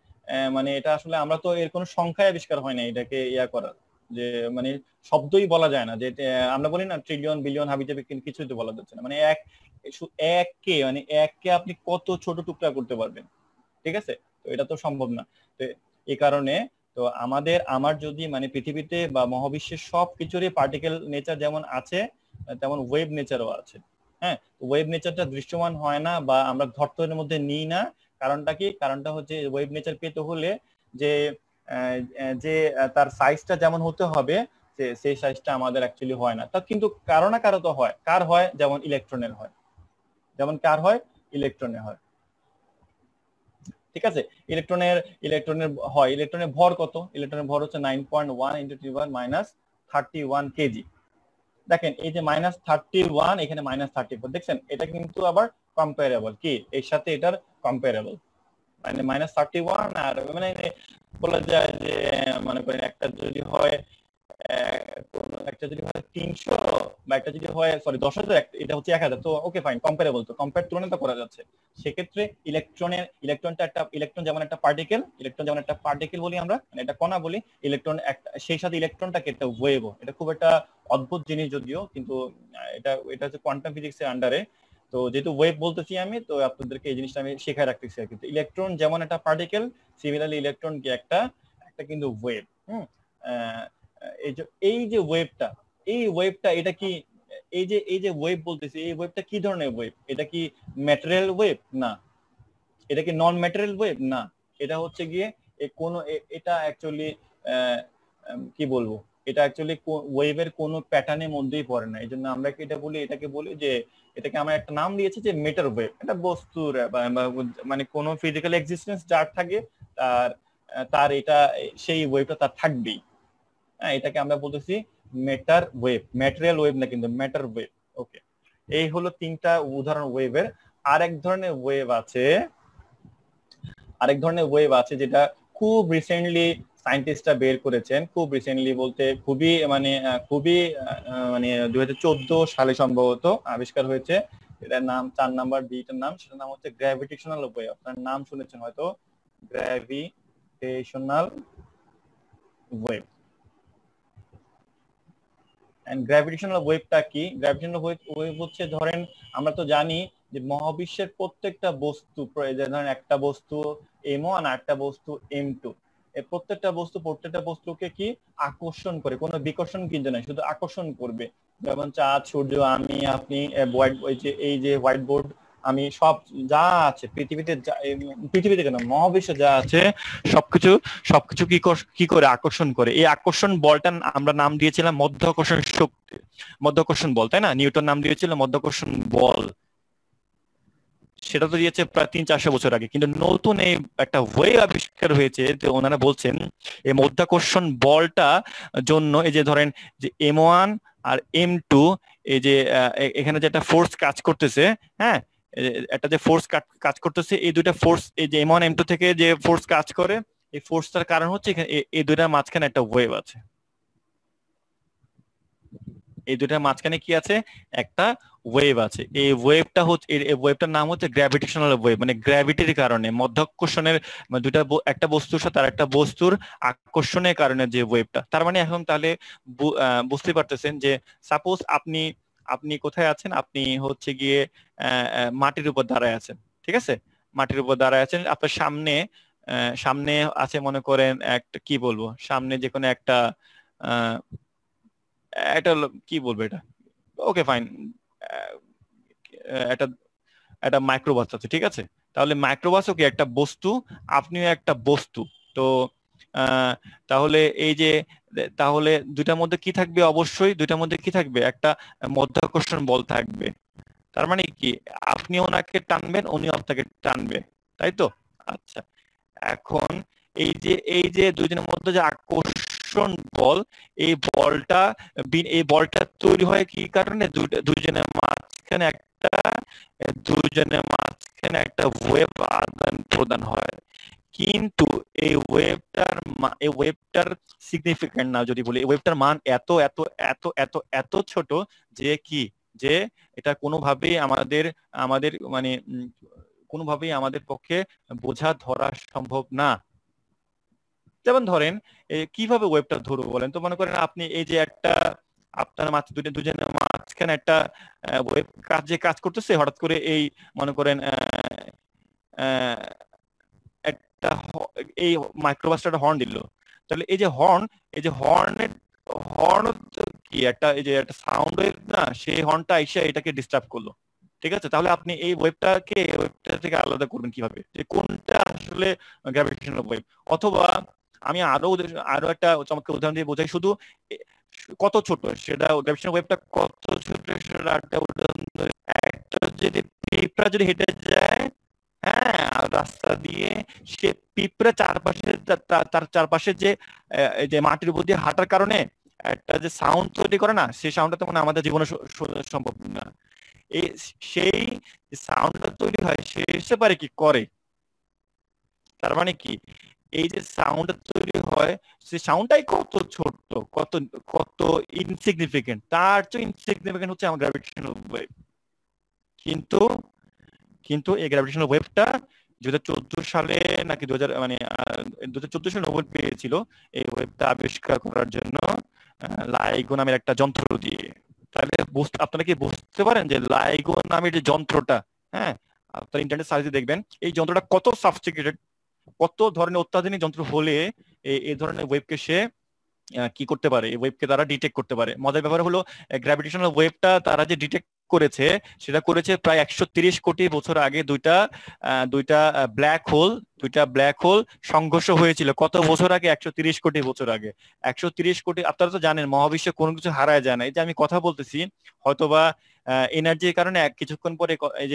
মানে এটা আসলে আমরা তো এর কোনো সংখ্যায় আবিষ্কার হয় না এটাকে করার, যে মানে শব্দই বলা যায় না। যে আমরা বলি না ট্রিলিয়ন বিলিয়ন হাবিজাবি, কিছুই তো বলা যাচ্ছে না। মানে এককে আপনি কত ছোট টুকরা করতে পারবেন, ঠিক আছে? তো এটা তো সম্ভব না। তো এই কারণে তো আমার যদি মানে পৃথিবীতে বা মহাবিশ্বের সব কিছুরই পার্টিকেল নেচার যেমন আছে, তেমন ওয়েভ নেচারও আছে। হ্যাঁ, ওয়েভ নেচারটা দৃশ্যমান হয় না বা আমরা ধর্তনের মধ্যে নিই না। কারণটা কি? কারণটা হচ্ছে ওয়েভ নেচার পেতে হলে যে যে তার সাইজটা যেমন হতে হবে, সেই সাইজটা আমাদের অ্যাকচুয়ালি হয় না। তা কিন্তু কারো না কারো তো হয়। কার হয়? যেমন ইলেকট্রনের হয়। যেমন কার হয়? ইলেকট্রনের হয়, ঠিক আছে? ইলেকট্রনের হয়। ইলেকট্রনের ভর কত? ইলেকট্রনের ভর হচ্ছে 9.1 × 10⁻31 কেজি। দেখেন এই যে -31, এখানে -34, দেখছেন? এটা কিন্তু আবার কম্পারেবল, কি এর সাথে এটার কম্পারেবল। মানে -31 আর মানে বলা যায় যে মনে করেন একটা যদি হয় কোনো একটা যদি হয় 300 বা একটা যদি হয় 10,000, এটা হচ্ছে 1000, তো ওকে ফাইন, কম্পারেবল, তো কম্পেয়ার তুলনা তো করা যাচ্ছে। সেক্ষেত্রে ইলেকট্রন যেমন একটা পার্টিকেল বলি আমরা, মানে একটা কণা বলি। ইলেকট্রন একটা, সেই সাথে ইলেকট্রনটাকে একটা ওয়েভও। এটা খুব একটা অদ্ভুত জিনিস যদিও, কিন্তু এটা হচ্ছে কোয়ান্টাম ফিজিক্সের আন্ডারে। তো যেহেতু ওয়েভ বলতেছি আমি, তো আপনাদেরকে এই জিনিসটা আমি শেখায় রাখতেছি আর কি। ইলেকট্রন যেমন একটা পার্টিকেল, সিমিলারলি ইলেকট্রন কি একটা কিন্তু ওয়েভ। এই যে ওয়েভটা এটা কি, এই যে ওয়েভ বলতেছি, এই ওয়েভটা কি ধরনের ওয়েভ? এটা কি ম্যাটেরিয়াল ওয়েভ? না। এটা কি নন ম্যাটেরিয়াল ওয়েভ? না। এটা হচ্ছে গিয়ে এটা অ্যাকচুয়ালি কি বলবো, এটা অ্যাকচুয়ালি ওয়েভের কোনো প্যাটার্নের মধ্যেই পড়ে না। এই জন্য আমরা এটাকে বলি যে এটাকে আমরা একটা নাম দিয়েছি যে মেটার ওয়েভ। এটা বস্তুর মানে কোনো ফিজিক্যাল এক্সিস্টেন্স যার থাকে, তার এটা সেই ওয়েভটা তার থাকবেই। হ্যাঁ, এটাকে আমরা বলতেছি মেটার ওয়েভ, ম্যাটেরিয়াল ওয়েভ না, কিন্তু মেটার ওয়েভ। ওকে, এই হলো 3টা উদাহরণ ওয়েভের। আরেক ধরনের ওয়েভ আছে যেটা খুব রিসেন্টলি সায়েন্টিস্টরা বের করেছেন। খুব রিসেন্টলি বলতে খুবই মানে 2014 সালে সম্ভবত আবিষ্কার হয়েছে। এটার নাম 4 নাম্বার বিটার নাম, সেটার নাম হচ্ছে গ্র্যাভিটেশনাল ওয়েভ। আপনার নাম শুনেছেন হয়তো, গ্র্যাভিটেশনাল ওয়েভ। গ্র্যাভিটেশনাল ওয়েভটা কি? গ্র্যাভিটেশনাল ওয়েভ হচ্ছে, ধরেন আমরা তো জানি যে মহাবিশ্বের প্রত্যেকটা বস্তু m1 আর একটা বস্তু m2, এই প্রত্যেকটা বস্তুকে কি আকর্ষণ করে, কোনো বিকর্ষণ কিন্তু না, শুধু আকর্ষণ করবে। যেমন চাঁদ, সূর্য, আমি, আপনি, এই যে হোয়াইট বোর্ড, আমি, সব যা আছে পৃথিবীতে কেন মহাবিশ্বে যা আছে সবকিছু কি করে আকর্ষণ করে। এই আকর্ষণ বলটা আমরা নাম দিয়েছিলাম মধ্যাকর্ষণ শক্তি, মধ্যাকর্ষণ বল, তাই না? নিউটন নাম দিয়েছিল মধ্যাকর্ষণ বল। সেটা তো দিয়েছে প্রায় 300-400 বছর আগে, কিন্তু নতুন এই একটা ওয়েভ আবিষ্কার হয়েছে, যে ওনারা বলছেন এই মধ্যাকর্ষণ বলটা জন্য এই যে ধরেন যে M1 আর M2, এই যে এখানে যে একটা ফোর্স কাজ করতেছে, হ্যাঁ, একটা যে ফোর্স কাজ করতেছে, এই দুইটা ফোর্স, এই যে M1 M2 থেকে যে ফোর্স কাজ করে, এই ফোর্সটার কারণ হচ্ছে এখানে এই দুইটার মাঝখানে একটা ওয়েভ আছে। এই দুইটার মাঝখানে কি আছে? একটা ওয়েভ আছে। এই ওয়েভটা হচ্ছে, এই ওয়েভটার নাম হচ্ছে গ্র্যাভিটেশনাল ওয়েভ, মানে গ্র্যাভিটির কারণে, মধ্যাকর্ষণের, মানে দুইটা একটা বস্তুর সাথে আর একটা বস্তুর আকর্ষণের কারণে যে ওয়েভটা। তার মানে এখন তাহলে বুঝতে পারতেছেন যে সাপোজ আপনি কোথায় আছেন, আপনি হচ্ছে গিয়ে মাটির উপর দাঁড়ায় আছেন, ঠিক আছে, মাটির উপর দাঁড়ায় আছেন, আপনার সামনে আছে মনে করেন একটা, কি বলবো, সামনে যে কোনো একটা এটা কি বলবো এটা, ওকে ফাইন, একটা একটা মাইক্রোবাস আছে, ঠিক আছে। তাহলে মাইক্রোবাসও কি একটা বস্তু, আপনিও একটা বস্তু। তো তাহলে এই যে, তাহলে দুইটার মধ্যে কি থাকবে? অবশ্যই দুইটার মধ্যে কি থাকবে? একটা মধ্যাকর্ষণ বল থাকবে। তার মানে কি, আপনি ওনাকে টানবেন, উনিও আপনাকে টানবে, তাই তো? আচ্ছা, এখন এই যে দুইজনের মধ্যে যে আকর্ষণ বল, এই বলটা তৈরি হয় কি কারণে? দুইজনের মাঝখানে একটা ওয়েভ আদান প্রদান হয়। কিন্তু এই ওয়েভটার সিগনিফিকেন্ট না যদি বলি, এই ওয়েভটার মান এত এত এত এত এত ছোট যে কি, যে এটা কোনোভাবেই আমাদের মানে কোনোভাবেই আমাদের পক্ষে বোঝা ধরা সম্ভব না। যেমন ধরেন কিভাবে ওয়েভটা ধরবো বলেন তো? মনে করেন আপনি এই যে একটা, আপনার দুজনের মাঝখানে একটা ওয়েভ কাজ করতেছে, হঠাৎ করে এই মনে করেন একটা এই মাইক্রোবাসটা হর্ন দিল, তাহলে এই যে হর্ন কি একটা, এই যে একটা সাউন্ড ওয়েভ না, সেই হর্নটা এসে এটাকে ডিস্টার্ব করলো, ঠিক আছে। তাহলে আপনি এই ওয়েভটা থেকে আলাদা করবেন কিভাবে, যে কোনটা আসলে গ্র্যাভিটেশনাল ওয়েভ? অথবা আমি আরো একটা চমৎকার উদাহরণ দিয়ে বোঝাই, শুধু কত ছোট সেটা, গ্র্যাভিটেশনাল ওয়েভটা কত ছোট সেটা একটা উদাহরণ। একটা যদি পিঁপড়া যদি হেঁটে যায়, হ্যাঁ, রাস্তা দিয়ে, সে পিঁপড়া তার চারপাশে যে মাটির উপর দিয়ে হাঁটার কারণে একটা যে সাউন্ড তৈরি করে না, সেই সাউন্ডটা তো মানে আমাদের জীবনে সম্ভব না। সেই সাউন্ডটা তৈরি হয়, সে এসে পারে কি করে? তার মানে কি, এই যে সাউন্ডটা তৈরি হয়, সেই সাউন্ডটাই কত ছোট, কত কত ইনসিগনিফিকেন্ট, তার চেয়ে ইনসিগনিফিকেন্ট হচ্ছে আমার গ্র্যাভিটেশনাল ওয়েভ। কিন্তু এই গ্র্যাভিটেশনাল ওয়েভটা 2014 সালে নাকি 2014 সালে নোবেল পেয়েছিল এই ওয়েভটা আবিষ্কার করার জন্য লাইগো নামের একটা যন্ত্র দিয়ে। তাহলে আপনারা কি বুঝতে পারেন যে লাইগো নামের যে যন্ত্রটা, হ্যাঁ, আপনারা ইন্টারনেট সার্চে দেখবেন এই যন্ত্রটা কত সফিস্টিকেটেড, কত ধরনের অত্যাধুনিক যন্ত্র হলে এই ধরনের ওয়েভকে সে কি করতে পারে, এই ওয়েভকে তারা ডিটেক্ট করতে পারে। মজার ব্যাপার হলো গ্র্যাভিটেশনাল ওয়েভটা তারা যে ডিটেক্ট করেছে, সেটা করেছে প্রায় 130 কোটি বছর আগে। দুইটা ব্ল্যাক হোল সংঘর্ষ হয়েছিল কত বছর আগে? 130 কোটি বছর আগে। 130 কোটি, আপনারা তো জানেন মহাবিশ্বে কোনো কিছু হারায় যায় না। এই যে আমি কথা বলতেছি, হয়তোবা এনার্জির কারণে কিছুক্ষণ পরে, এই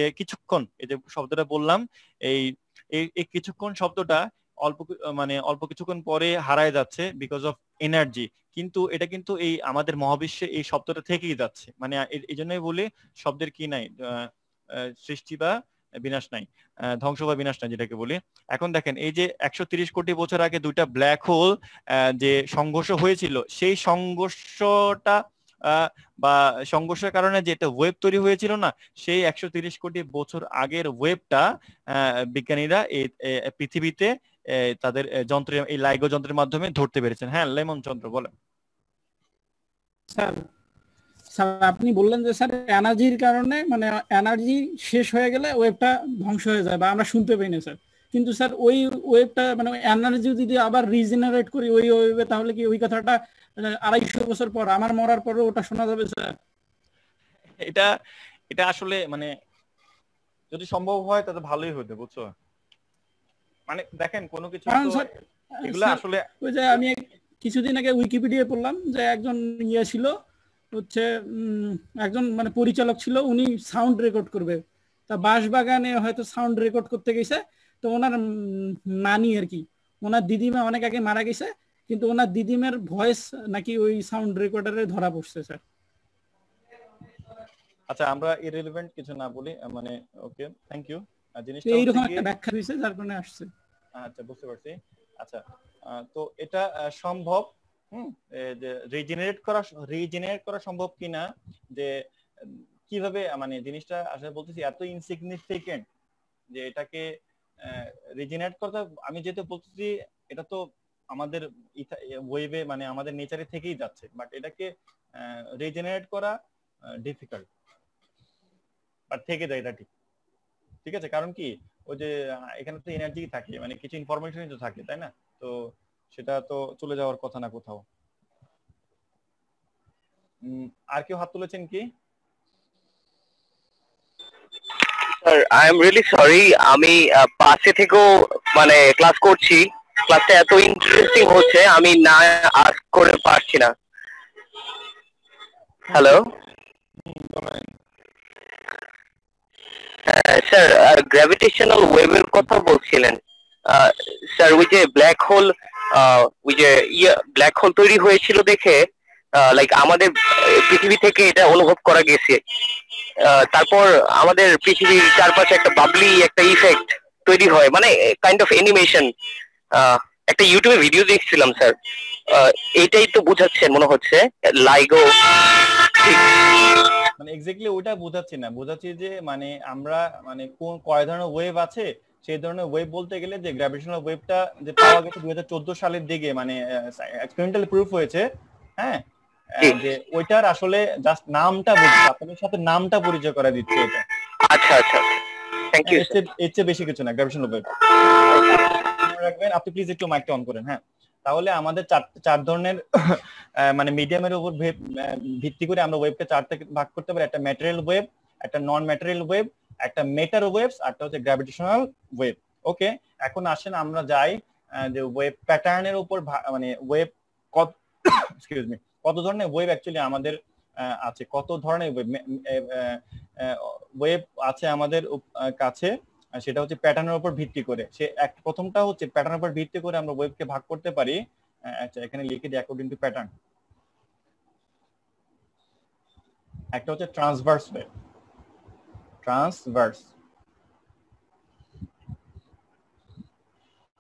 যে শব্দটা বললাম, এই কিছুক্ষণ শব্দটা অল্প কিছুক্ষণ পরে হারায় যাচ্ছে বিকজ অফ এনার্জি। কিন্তু এটা কিন্তু এই আমাদের মহাবিশ্বে এই শব্দটা থেকেই যাচ্ছে। মানে এই জন্যই বলি শব্দের কি নাই, সৃষ্টি বা বিনাশ নাই, ধ্বংস বা বিনাশ নাই যেটাকে বলি। এখন দেখেন, এই যে 130 কোটি বছর আগে দুইটা ব্ল্যাক হোল যে সংঘর্ষ হয়েছিল, সেই সংঘর্ষটা বা সংঘর্ষের কারণে যেটা ওয়েভ তৈরি হয়েছিল না, সেই 130 কোটি বছর আগের ওয়েভটা বিজ্ঞানীরা এই পৃথিবীতে তাদের এই লাইগো যন্ত্রের মাধ্যমে ধরতে পেরেছেন। হ্যাঁ, লেমন যন্ত্র বলেন। স্যার আপনি বললেন যে স্যার এনার্জির কারণে, মানে এনার্জি শেষ হয়ে গেলে ওয়েভটা ধ্বংস হয়ে যায় বা আমরা শুনতে পাই না স্যার। কিন্তু স্যার ওই ওয়েভটা মানে এনার্জি যদি আবার রিজেনারেট করি ওই ওয়েভে, তাহলে কি ওই কথাটা 250 বছর পর আমার মরার পরে ওটা শোনা যাবে স্যার? এটা আসলে মানে যদি সম্ভব হয় তাহলে ভালোই হতো, বুঝছো? মানে দেখেন কোনো কিছু এগুলো আসলে, ওই যে আমি কিছুদিন আগে উইকিপিডিয়ায় পড়লাম যে একজন ছিল হচ্ছে একজন মানে পরিচালক ছিল, উনি সাউন্ড রেকর্ড করবে, তা বাঁশবাগানে হয়তো সাউন্ড রেকর্ড করতে গেছে, তো ওনার নানি আর কি, ওনার দিদিমা অনেক আগে মারা গেছে, কিন্তু ওনার দিদিমের ভয়েস নাকি ওই সাউন্ড রেকর্ডারে ধরা পড়ছে স্যার। আচ্ছা আমরা ইররিলেভেন্ট কিছু না বলি, মানে ওকে থ্যাংক ইউ। জিনিসটা এইরকম হচ্ছে একটা ব্যাখ্যা দিয়েছে যার কারণে আসছে। আচ্ছা বুঝতে পারছি। আচ্ছা তো এটা সম্ভব যে রিজেনারেট করা সম্ভব কিনা, যে কিভাবে মানে জিনিসটা আসলে বলতেছি এত ইনসিগনিফিকেন্ট যে এটাকে রিজেনারেট করতে, আমি যেটা বলতেছি এটা তো আমাদের ওয়েবে মানে আমাদের নেচারে থেকেই যাচ্ছে, বাট এটাকে রিজেনারেট করা ডিফিকাল্ট, বাট থেকে যায় এটা ঠিক। ঠিক আছে, কারণ কি ওই যে এখানে তো এনার্জি থাকে, মানে কিছু ইনফরমেশনই তো থাকে, তাই না? তো সেটা তো চলে যাওয়ার কথা না কোথাও। আর কেউ হাত তুলেছেন কি? Sir I am really sorry, আমি পাশে থেকেও মানে ক্লাস করছি, ক্লাসটা এত ইন্টারেস্টিং হচ্ছে আমি না আস্ক করে পারছি না। হ্যালো স্যার, গ্র্যাভিটেশনাল ওয়েভের কথা বলছিলেন স্যার, ওই যে ব্ল্যাক হোল, ওই যে ব্ল্যাক হোল তৈরি হয়েছিল দেখে লাইক আমাদের পৃথিবী থেকে এটা অনুভব করা গেছে। তারপর আমাদের পৃথিবীর চারপাশে একটা বাবলি একটা ইফেক্ট তৈরি হয়, মানে কাইন্ড অফ অ্যানিমেশন। একটা ইউটিউবে ভিডিও দেখছিলাম স্যার, এইটাই তো বোঝাচ্ছেন মনে হচ্ছে লাইগো। মানে এক্স্যাক্টলি ওইটা বোঝাচ্ছি না, বোঝাচ্ছি যে মানে আমরা মানে কোন কয় ধরনের ওয়েভ আছে, সেই ধরনের ওয়েভ বলতে গেলে যে গ্র্যাভিটেশনাল ওয়েভটা যে পাওয়া গেছে 2014 সালের দিকে, মানে এক্সপেরিমেন্টাল প্রুফ হয়েছে, হ্যাঁ, যে ওইটার আসলে জাস্ট নামটা বুঝছি, আপনাদের সাথে নামটা পরিচয় করে দিচ্ছে এটা। আচ্ছা আচ্ছা, থ্যাংক ইউ। এর চেয়ে বেশি কিছু না গ্র্যাভিটেশনাল ওয়েভ। মনে রাখবেন, আপনি প্লিজ একটু মাইকটা অন করেন। হ্যাঁ, তাহলে আমাদের চার ধরনের মানে মিডিয়ামের উপর ভিত্তি করে আমরা ওয়েভকে চারটে ভাগ করতে পারি। একটা ম্যাটেরিয়াল ওয়েভ, একটা নন ম্যাটেরিয়াল ওয়েভ, একটা মেটার ওয়েভস, আর একটা হচ্ছে গ্র্যাভিটেশনাল ওয়েভ। ওকে, এখন আসেন আমরা যাই যে ওয়েভ প্যাটার্নের উপর, মানে ওয়েভ কত এক্সকিউজ মি কত ধরনের ওয়েভ অ্যাকচুয়ালি আমাদের আছে, কত ধরনের ওয়েভ আছে আমাদের কাছে, সেটা হচ্ছে প্যাটার্নের উপর ভিত্তি করে। প্রথমটা হচ্ছে প্যাটার্নের উপর ভিত্তি করে আমরা ওয়েভকে ভাগ করতে পারি। আচ্ছা এখানে লিখে দিই অ্যাকর্ডিং টু প্যাটার্ন। একটা হচ্ছে ট্রান্সভার্স ওয়েভ, ট্রান্সভার্স,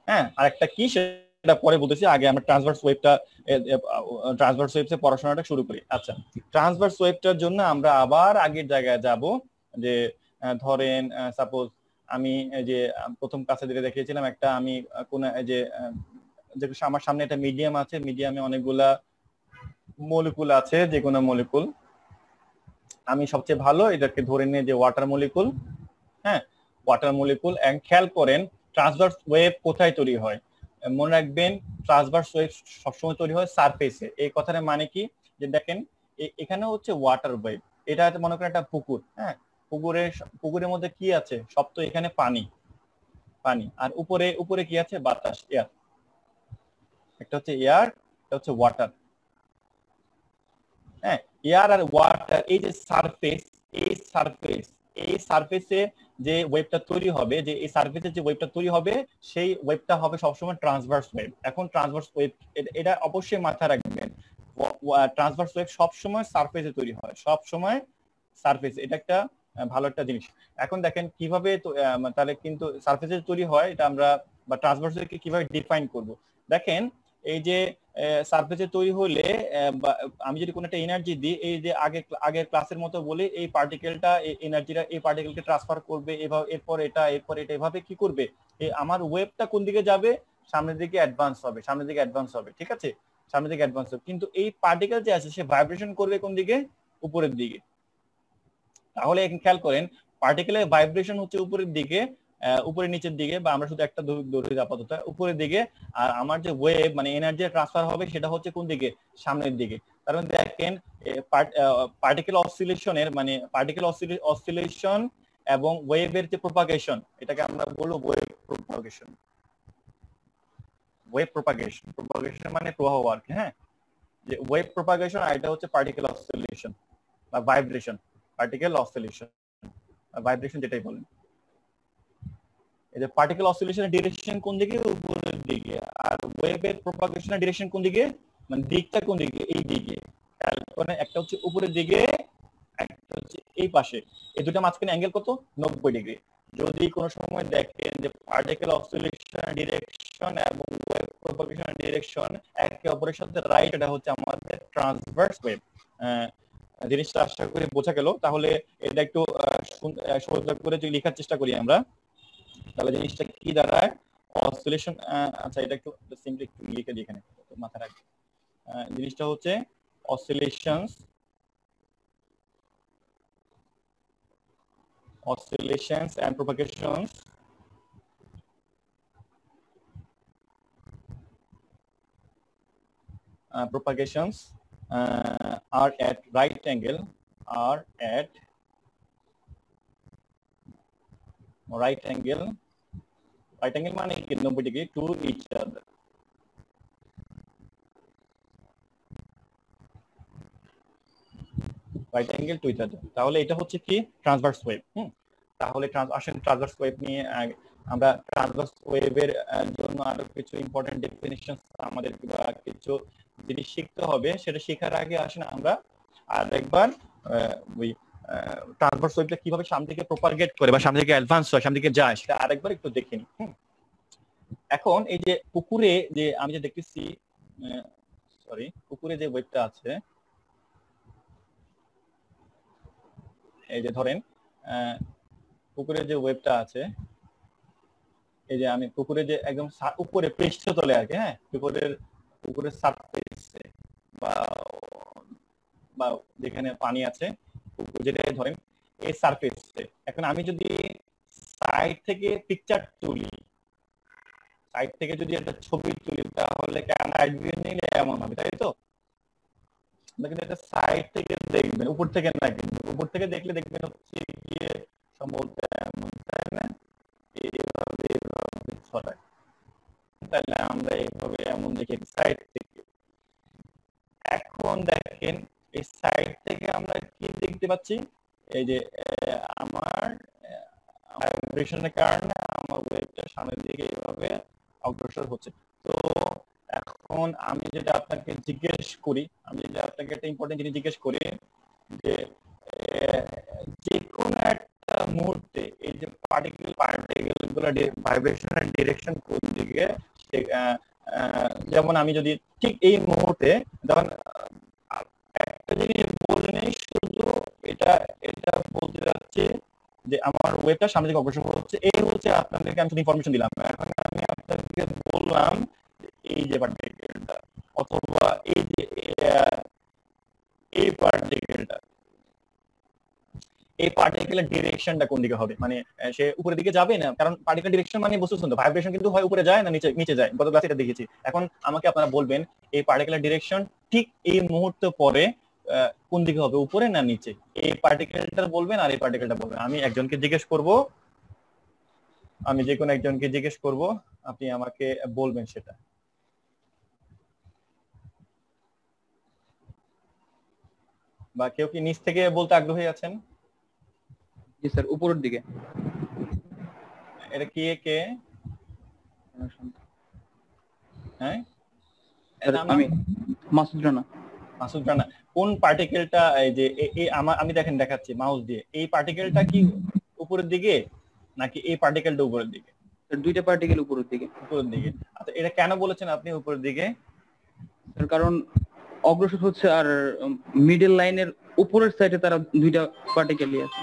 হ্যাঁ, আর একটা কি সেটা পরে বলতেছি, আগে আমরা ট্রান্সভার্স ওয়েভসে পড়াশোনাটা শুরু করি। আচ্ছা, ট্রান্সভার্স ওয়েভটার জন্য আমরা আবার আগের জায়গায় যাব, যে ধরেন সাপোজ আমি যে প্রথম ক্লাসে যেটা দেখিয়েছিলাম, একটা আমি কোন যে আমার সামনে একটা মিডিয়াম আছে, মিডিয়ামে অনেকগুলা মলিকুল আছে, যে কোনো মলিকুল, আমি সবচেয়ে ভালো এটাকে ধরে নিয়ে যে ওয়াটার মলিকুল, হ্যাঁ, ওয়াটার মলিকুল। খেয়াল করেন ট্রান্সভার্স ওয়েভ কোথায় তৈরি হয়, মনে রাখবেন ট্রান্সভার্স ওয়েভ সবসময় তৈরি হয় সারফেসে। এই কথাটা মানে কি, যে দেখেন এখানে হচ্ছে ওয়াটার ওয়েভ, এটা মনে করেন একটা পুকুর, হ্যাঁ, পুকুরের মধ্যে কি আছে, সব তো এখানে পানি, আর উপরে কি আছে, বাতাস, এয়ার। একটা হচ্ছে এয়ার, একটা হচ্ছে ওয়াটার, হ্যাঁ, এয়ার আর ওয়াটার। এই যে সারফেস, এই সারফেসে যে ওয়েভটা তৈরি হবে, সেই ওয়েভটা হবে সবসময় ট্রান্সভার্স ওয়েভ। এখন ট্রান্সভার্স ওয়েভ এটা অবশ্যই মাথায় রাখবেন, ট্রান্সভার্স ওয়েভ সবসময় সারফেসে তৈরি হয়, সবসময় সারফেসে। এটা একটা ভালো একটা জিনিস। এখন দেখেন কিভাবে তাহলে কিন্তু সারফেসে তৈরি হয়, এটা আমরা বা ট্রান্সভার্স ওয়েভকে কিভাবে ডিফাইন করব। দেখেন এই যে সারফেসে তৈরি হলে আমি যদি কোনো একটা এনার্জি দিই, এই যে আগের ক্লাসের মতো বলি, এই পার্টিকেলটা এনার্জিটা এই পার্টিকেলকে ট্রান্সফার করবে, এরপর এটা এভাবে কি করবে, আমার ওয়েভটা কোন দিকে যাবে, সামনের দিকে অ্যাডভান্স হবে, ঠিক আছে, সামনের দিকে অ্যাডভান্স হবে। কিন্তু এই পার্টিকেল যে আছে সে ভাইব্রেশন করবে কোন দিকে, উপরের দিকে। তাহলে এখন খেয়াল করেন পার্টিকেলের ভাইব্রেশন হচ্ছে উপরের দিকে, উপরে নিচের দিকে, বা আমরা শুধু একটা ধরে আপাতত উপরের দিকে, আর আমার যে ওয়েভ মানে এনার্জি ট্রান্সফার হবে সেটা হচ্ছে কোন দিকে, সামনের দিকে। কারণ দেখেন পার্টিকেল অসিলেশনের মানে পার্টিকেল অসিলেশন এবং ওয়েভের যে প্রপাগেশন, এটাকে আমরা বলবো ওয়েভ প্রপাগেশন মানে প্রবাহ আর কি, হ্যাঁ, যে ওয়েভ প্রপাগেশন, আর এটা হচ্ছে পার্টিকেল অসিলেশন বা ভাইব্রেশন, পার্টিকেল অসিলেশন। ভাইব্রেশন যেটাই বলেন। এই যে পার্টিকেল অসিলেশনের ডিরেকশন কোন দিকে? উপরের দিকে। আর ওয়েভের প্রপাগেশনের ডিরেকশন কোন দিকে? মানে দিকটা কোন দিকে? এই দিকে। মানে একটা হচ্ছে উপরের দিকে, একটা হচ্ছে এই পাশে। এই দুটো মাঝখানে অ্যাঙ্গেল কত? 90 ডিগ্রি। যদি কোনো সময় দেখেন যে পার্টিকেল অসিলেশনের ডিরেকশন এবং ওয়েভ প্রপাগেশনের ডিরেকশন একে অপরের সাথে রাইট, এটা হচ্ছে আমাদের ট্রান্সভার্স ওয়েভ। জিনিসটা আশা করি বোঝা গেল। তাহলে এটা একটু সুন্দর করে যদি লেখার চেষ্টা করি আমরা, তাহলে জিনিসটা কি দাঁড়ায়? অসিলেশন, আচ্ছা এটা একটু সিম্পলি একটু লিখে দিই এখানে, মাথায় রাখবেন। জিনিসটা হচ্ছে oscillations and propagations are at right angle মানে কি? 90 degree to each other. Right angle to each other. তাহলে এটা হচ্ছে কি? Transverse wave. তাহলে আসেন ট্রান্সভার্স ওয়েভ নিয়ে আমরা ট্রান্সভার্স ওয়েভের জন্য আরো কিছু ইম্পর্টেন্ট ডেফিনিশন আমাদের কিছু জিনিস শিখতে হবে। সেটা শেখার আগে আসেন আমরা আরেকবার ওই ট্রান্সভার্স ওয়েভটা কিভাবে সামনে থেকে প্রপারগেট করে বা সামনে থেকে অ্যাডভান্স হয়, সামনে থেকে যায়, সেটা আরেকবার একটু দেখে নিই। এখন এই যে পুকুরে যে আমি যে দেখতেছি, পুকুরে যে ওয়েভটা আছে, এই যে ধরেন পুকুরের যে ওয়েভটা আছে, এই যে আমি পুকুরে যে একদম উপরে পৃষ্ঠতলে আর কি, হ্যাঁ, পুকুরের সারফেসে বা যেখানে পানি আছে, যেটা ধরেন এই সারফেসে। এখন আমি যদি সাইড থেকে পিকচার তুলি, সাইড থেকে যদি একটা ছবি তুলি, তাহলে ক্যামেরা নিলে এমন হবে, তাই তো? কিন্তু একটা সাইড থেকে দেখবেন, উপর থেকে না, কিন্তু উপর থেকে দেখলে দেখবেন হচ্ছে গিয়ে সম্ভবত এমন, তাই না? এইভাবে ছড়ায়। তাহলে আমরা এইভাবে এমন দেখি সাইড থেকে। এখন দেখেন এই সাইড থেকে আমরা কি দেখতে পাচ্ছি? এই যে আমার ভাইব্রেশনের কারণে আমার ওয়েভটা সামনের দিকে এইভাবে অগ্রসর হচ্ছে। তো এখন আমি যেটা আপনাকে জিজ্ঞেস করি, আমি যেটা আপনাকে একটা ইম্পর্টেন্ট জিনিস জিজ্ঞেস করি, যে কোনো একটা মুহূর্তে এই যে পার্টিকেল গুলো ভাইব্রেশনের ডিরেকশন কোন দিকে, যেমন আমি যদি ঠিক এই মুহূর্তে যখন একটা জিনিস বললেই শুধু এটা বলতে যাচ্ছে যে আমার ওয়েভটা সামনে দিকে অগ্রসর হচ্ছে, এই হচ্ছে আপনাদেরকে আমি ইনফরমেশন দিলাম। এখন আমি আপনাদেরকে বললাম এই যে পার্টিকেলটা অথবা এই যে এই পার্টিকেলটা, এই পার্টিকেলের ডিরেকশনটা কোন দিকে হবে? মানে সে উপরের দিকে যাবে না, কারণ পার্টিকেল ডিরেকশন মানে বুঝতে শুনতে ভাইব্রেশন কিন্তু হয় উপরে যায় না নিচে যায়। গত ক্লাসে এটা দেখেছি। এখন আমাকে আপনারা বলবেন এই পার্টিকেলের ডিরেকশন ঠিক এই মুহূর্তে পরে কোন দিকে হবে, উপরে না নিচে? এই পার্টিকেলটা বলবেন আর এই পার্টিকেলটা বলবেন। আমি একজনকে জিজ্ঞেস করব, আমি যে কোনো একজনকে জিজ্ঞেস করব, আপনি আমাকে বলবেন সেটা। বা কেউ কি নিচ থেকে বলতে আগ্রহী আছেন? জি স্যার, উপরের দিকে। এটা কে? হ্যাঁ, আমি মাসুদ রানা। মাসুদ রানা। কোন পার্টিকেলটা? এই যে আমি দেখাচ্ছি মাউস দিয়ে। এই পার্টিকেলটা কি উপরের দিকে নাকি এই পার্টিকেলটা উপরের দিকে? দুইটা পার্টিকেল উপরের দিকে। উপরের দিকে। আচ্ছা, এটা কেন বলেছেন আপনি উপরের দিকে? কারণ অগ্রসর হচ্ছে আর মিডল লাইনের উপরের সাইডে তারা দুইটা পার্টিকেলই আছে।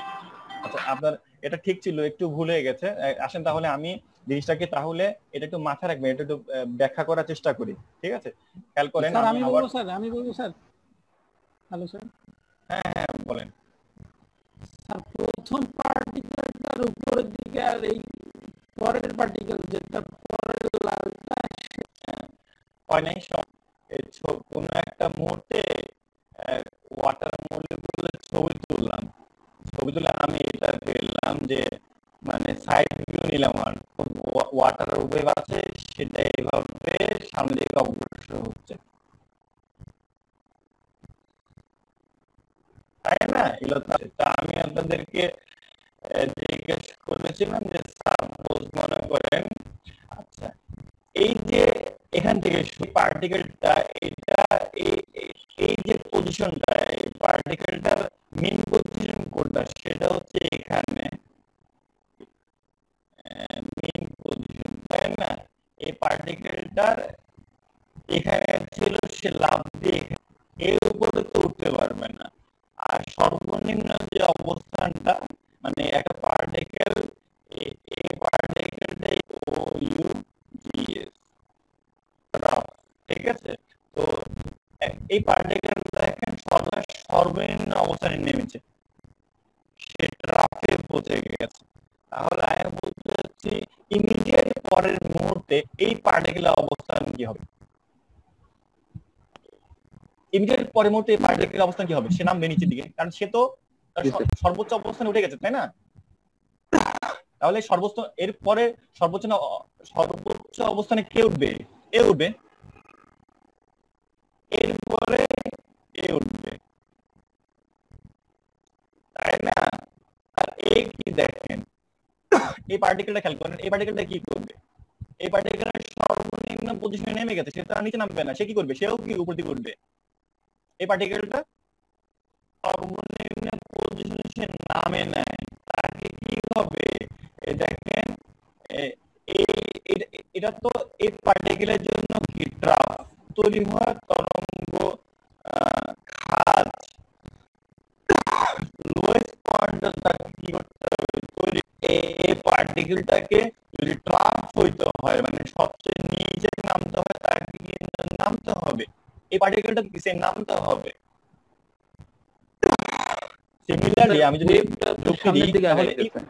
আচ্ছা, আপনার এটা ঠিক ছিল, একটু ভুল হয়ে গেছে। আসেন তাহলে আমি জিনিসটাকে তাহলে এটা একটু মাথায় রাখবেন, এটা একটু ব্যাখ্যা করার চেষ্টা করি, ঠিক আছে? খেয়াল করেন। আমি বলবো স্যার। Hello sir. হ্যাঁ বলেন। স্যার, প্রথম পার্টিকেলটার উপরের দিকে আর এই পরের পার্টিকেল যেটা পরের লালটা হয় নাই কোন একটা মুহূর্তে ওয়াটার মলিকিউলের ছবি তুলে আমি এটা পেলাম যে মানে সাইড ভিউ নিলাম, আর ওয়াটার ওয়েভ আছে সেটা এইভাবে সামনে দিকে অগ্রসর হচ্ছে, তাই না? এগুলো আমি আপনাদেরকে জিজ্ঞেস করেছিলাম যে সাপোজ মনে করেন, আচ্ছা এই যে এখান থেকে পার্টিকেলটা এটা এই যে পজিশনটা, এই পার্টিকেলটার মেইন পজিশন কোনটা, সেটা হচ্ছে এখানে মেইন পজিশন, তাই না? এই পার্টিকেলটার এখানে ছিল, সে লাফ দিয়ে এর উপরে তো উঠতে পারবে না। আর সর্বনিম্ন যে অবস্থানটা, মানে একটা পার্টিকেল, এই পার্টিকেলটাই ও ইউ জি এস, ঠিক আছে? তো এই পার্টিকেলটা দেখেন সর্বনিম্ন অবস্থানে নেমেছে, সে ট্রাফে পৌঁছে গেছে। তাহলে আমি বলতে চাচ্ছি ইমিডিয়েট পরের মুহূর্তে এই পার্টিকেলের অবস্থান কি হবে? ইমিডিয়েট পরের মুহূর্তে এই পার্টিকেলের অবস্থান কি হবে? সে নামবে নিচের দিকে, কারণ সে তো সর্বোচ্চ অবস্থানে উঠে গেছে, তাই না? তাহলে সর্বোচ্চ এর পরে সর্বোচ্চ অবস্থানে কে উঠবে? এ উঠবে, এরপরে এ উঠবে, তাই না? আর এ কি দেখেন, এই পার্টিকেলটা খেয়াল করেন, এই পার্টিকেলটা কি করবে? এই পার্টিকেলের সর্বনিম্ন পজিশনে নেমে গেছে, সে তো আর নিচে নামবে না, সে কি করবে? সেও কি উপর দিকে উঠবে। এই পার্টিকেলটা সর্বনিম্ন পজিশনে সে নামে নেয়, তাকে কি হবে? দেখেন এটা তো এই পার্টিকেলের জন্য কি ট্রাফ তৈরি হওয়ার তরঙ্গ খাত লোয়েস্ট পয়েন্টে তাকে কি করতে হবে? তৈরি এই পার্টিকেলটাকে যদি ট্রাফ হইতে হয়, মানে সবচেয়ে নিচে নামতে হয়, তাকে কিন্তু নামতে হবে, এই পার্টিকেলটা কিসে নামতে হবে। সিমিলারলি আমি যদি সামনের দিকে তাহলে আগাইতেছে।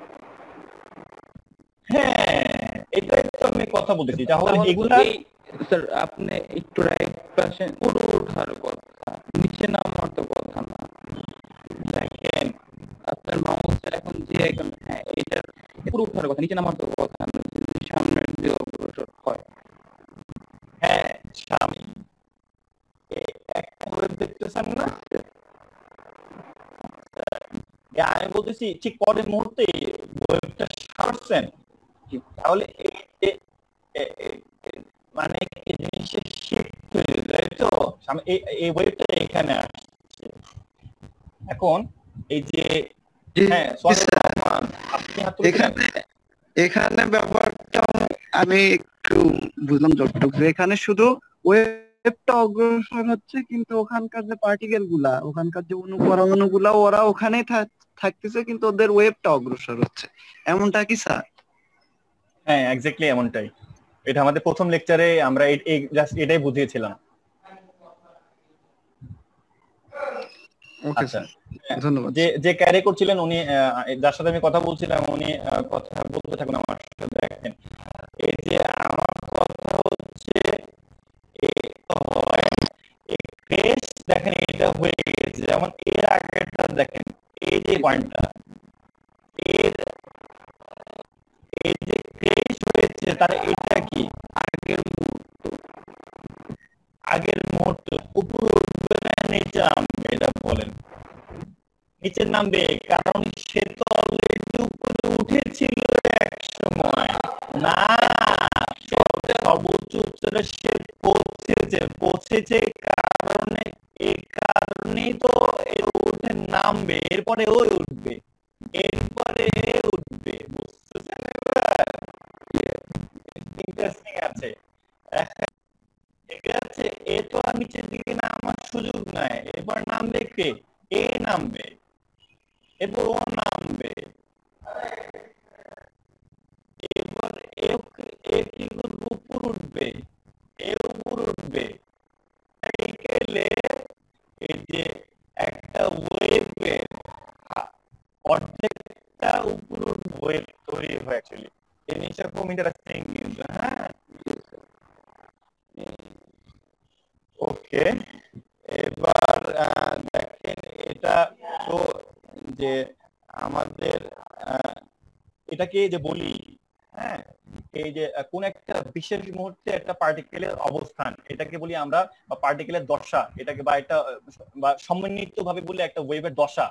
হ্যাঁ, এটাই তো আমি কথা বলতেছি। তাহলে এগুলা স্যার আপনি একটু রাইট পাশে পুরো ওঠার কথা, নিচে নামার তো কথা না। দেখেন আপনার মাউসের এখন যে আইকন, হ্যাঁ এটার পুরো ওঠার কথা, নিচে নামার তো কথা না, যদি সামনের দিকে অগ্রসর হয়। হ্যাঁ, স্বামী একটা ওয়েব দেখতেছেন না? আমি বলতেছি ঠিক পরের মুহূর্তে ওয়েবটা সারছেন, তাহলে মানে জিনিসের শিফট হয়ে যায়, তো এই ওয়েবটা এখানে আসছে। এখন এই যে হ্যাঁ আপনি এখানে ব্যাপারটা আমি একটু বুঝলাম যতটুকু, এখানে শুধু ওয়েবটা অগ্রসর হচ্ছে, কিন্তু ওখানকার যে পার্টিকেল গুলা, ওখানকার যে পরমাণু গুলা, ওরা ওখানেই থাকতেছে, কিন্তু ওদের ওয়েবটা অগ্রসর হচ্ছে, এমনটা কি স্যার? হ্যাঁ, এক্স্যাক্টলি এমনটাই। এটা আমাদের প্রথম লেকচারে আমরা জাস্ট এটাই বুঝিয়েছিলাম। ওকে স্যার, ধন্যবাদ। যে ক্যারি করছিলেন উনি, যার সাথে আমি কথা বলছিলাম, উনি কথা বলতে থাকুন আমার সাথে। দেখেন এই যে আমার কথা হচ্ছে দেখেন এটা হয়ে গেছে, যেমন এর আগেরটা দেখেন, এই যে পয়েন্টটা এই যে ক্রেশ হয়েছে, তার এটা কি আগের মুহূর্ত উপর উঠবে না নিচে নামবে? এটা বলেন, নিচে নামবে, কারণ সে তো অলরেডি উপরে উঠেছিল এক সময় না, সর্বোচ্চ উচ্চতা সে পৌঁছেছে কারণে, এই কারণেই তো উঠে নামবে, এরপরে ওই উঠবে, এরপরে উঠবে। বুঝতেছেন? ইন্টারেস্টিং আছে। ঠিক আছে, এ তো আর নিচের দিকে নামার সুযোগ নাই, এবার নামবে কে? এ নামবে, এরপর ও নামবে, এবার এ কি করবে? উপর উঠবে, এ উপর উঠবে, এই যে একটা ওয়েভের অর্ধেকটা উপর ওয়েভ তৈরি হয় অ্যাকচুয়ালি। জিনিসটা খুব ইন্টারেস্টিং কিন্তু। হ্যাঁ, ওকে, এবার দেখেন এটা তো যে আমাদের এটাকে যে বলি, হ্যাঁ, এই যে কোন একটা বিশেষ মুহূর্তে একটা পার্টিকেলের অবস্থান, এটাকে বলি আমরা, বা পার্টিকেলের দশা, এটাকে বা একটা বা সম্মিলিত ভাবে বলি একটা ওয়েভের দশা,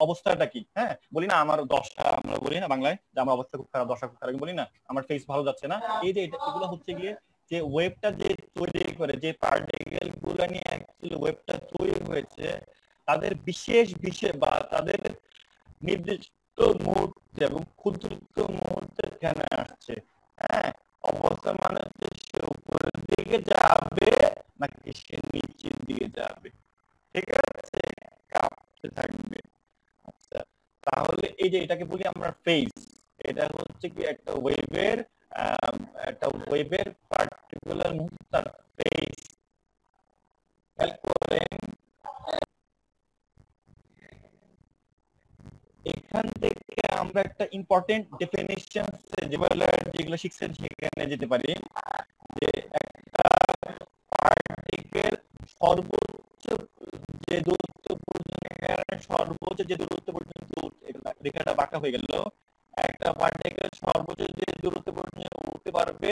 অবস্থাটা কি, হ্যাঁ বলি না আমার দশা, আমরা বলি না বাংলায় যে আমার অবস্থা খুব খারাপ, দশা খুব খারাপ, বলি না আমার ফেস ভালো যাচ্ছে না। এই যে এগুলো হচ্ছে গিয়ে যে ওয়েবটা যে তৈরি করে, যে পার্টিকেল গুলো নিয়ে অ্যাকচুয়ালি ওয়েবটা তৈরি হয়েছে, তাদের বিশেষ বিশেষ বা তাদের নির্দিষ্ট মুহূর্তে এবং ক্ষুদ্র মুহূর্তে এখানে আসছে। হ্যাঁ, অবস্থা মানে হচ্ছে সে উপরের দিকে যাবে নাকি সে নিচের দিকে যাবে, ঠিক আছে, কাঁপতে থাকবে। আচ্ছা, তাহলে এই যে এটাকে বলি আমরা ফেজ, এটা হচ্ছে কি একটা ওয়েভের পার্টিকুলার মুহূর্ত তার ফেজ। এখান থেকে আমরা একটা ইম্পর্টেন্ট ডেফিনিশন যেগুলো শিখছেন সেখানে যেতে পারি, যে একটা পার্টিকেল সর্বোচ্চ যে দূরত্ব পর্যন্ত রেখাটা বাঁকা হয়ে গেল, একটা পার্টিকেল সর্বোচ্চ যে দূরত্ব পর্যন্ত উঠতে পারবে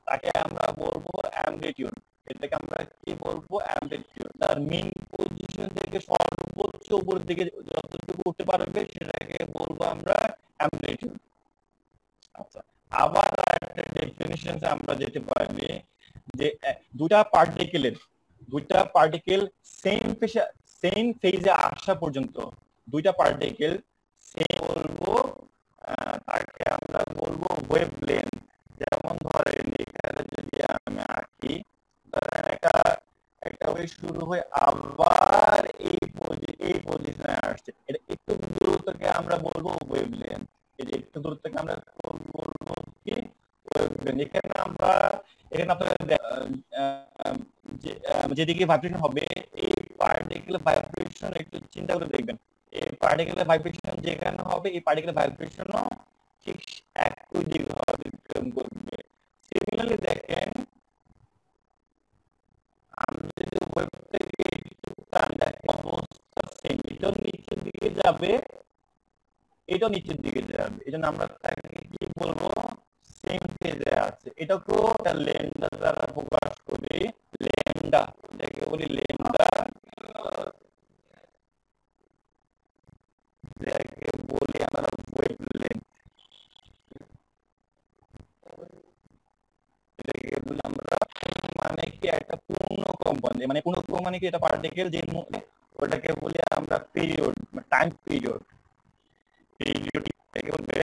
তাকে আমরা বলবো অ্যামপ্লিটিউড। এটাকে আমরা কি বলবো? অ্যামপ্লিটিউড। তার মিন পজিশন থেকে সর্বোচ্চ উপরের দিকে যতটুকু উঠতে পারবে সেটাকে বলবো আমরা অ্যামপ্লিটিউড। আচ্ছা, আবার একটা ডেফিনিশন আমরা যেতে পারি যে দুইটা পার্টিকেল সেম ফেজে আসা পর্যন্ত, দুইটা পার্টিকেল সেম বলবো, তাকে আমরা বলবো ওয়েভলেন্থ। যেমন ধরেন এখানে যদি আমি আঁকি, ধরেন একটা ওয়েভ শুরু হয়ে আবার এই পজিশনে আসছে, এটা একটু দূরত্বকে আমরা বলবো ওয়েভলেন্থ। এই যে একটু দূরত্বকে আমরা বলবো কি ওয়েভলেন্থ। এখানে আপনারা যেদিকে ভাইব্রেশন হবে এই পার্টিকেলের ভাইব্রেশন একটু চিন্তা করে দেখবেন, এই পার্টিকেলের ভাইব্রেশন যেখানে হবে এই পার্টিকেলের ভাইব্রেশনও ঠিক একই দিকে হবে, করবে। সিমিলারলি দেখেন আমি যদি ওয়েব থেকে অবস্থা সেম, এটাও নিচের দিকে যাবে, এটাও নিচের দিকে যাবে, এই জন্য আমরা তাকে কি বলবো? সেম ফেজে আছে। এটাকেও ল্যামডা দ্বারা প্রকাশ করি, ল্যামডা, এটাকে বলি ল্যামডা, এটাকে বলি আমরা ওয়েভলেন্থ, এটাকে বলি আমরা মানে কি একটা পূর্ণ কম্পন, মানে পূর্ণ কম্পন মানে কি এটা পার্টিকেল যে ওটাকে বলি আমরা পিরিয়ড, টাইম পিরিয়ড, এটাকে বলবে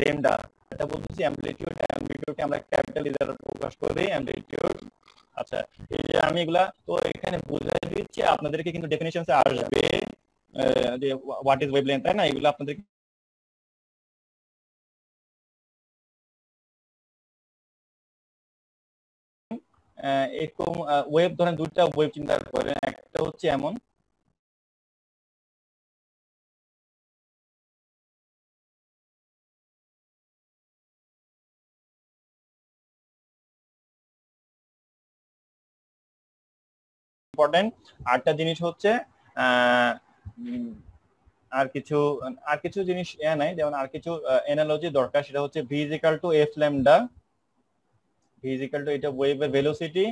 ল্যামডা। এটা বলতেছি অ্যামপ্লিটিউডকে আমরা ক্যাপিটাল দ্বারা প্রকাশ করি অ্যামপ্লিটিউড। আচ্ছা, এই যে আমি এগুলা তো এখানে বুঝাই দিচ্ছি, আপনাদেরকে কিন্তু ডেফিনিশনসে আসবে যে হোয়াট ইজ ওয়েভলেন্থ, তাই না? এগুলো আপনাদের এরকম ওয়েভ, ধরেন দুইটা ওয়েভ চিন্তা করেন, একটা হচ্ছে এমন, ইম্পর্টেন্ট আরেকটা জিনিস হচ্ছে আর কিছু জিনিস নাই, যেমন আর কিছু অ্যানালজি দরকার, সেটা হচ্ছে V is equal to F lambda, V is equal to এটা ওয়েভের ভেলোসিটি,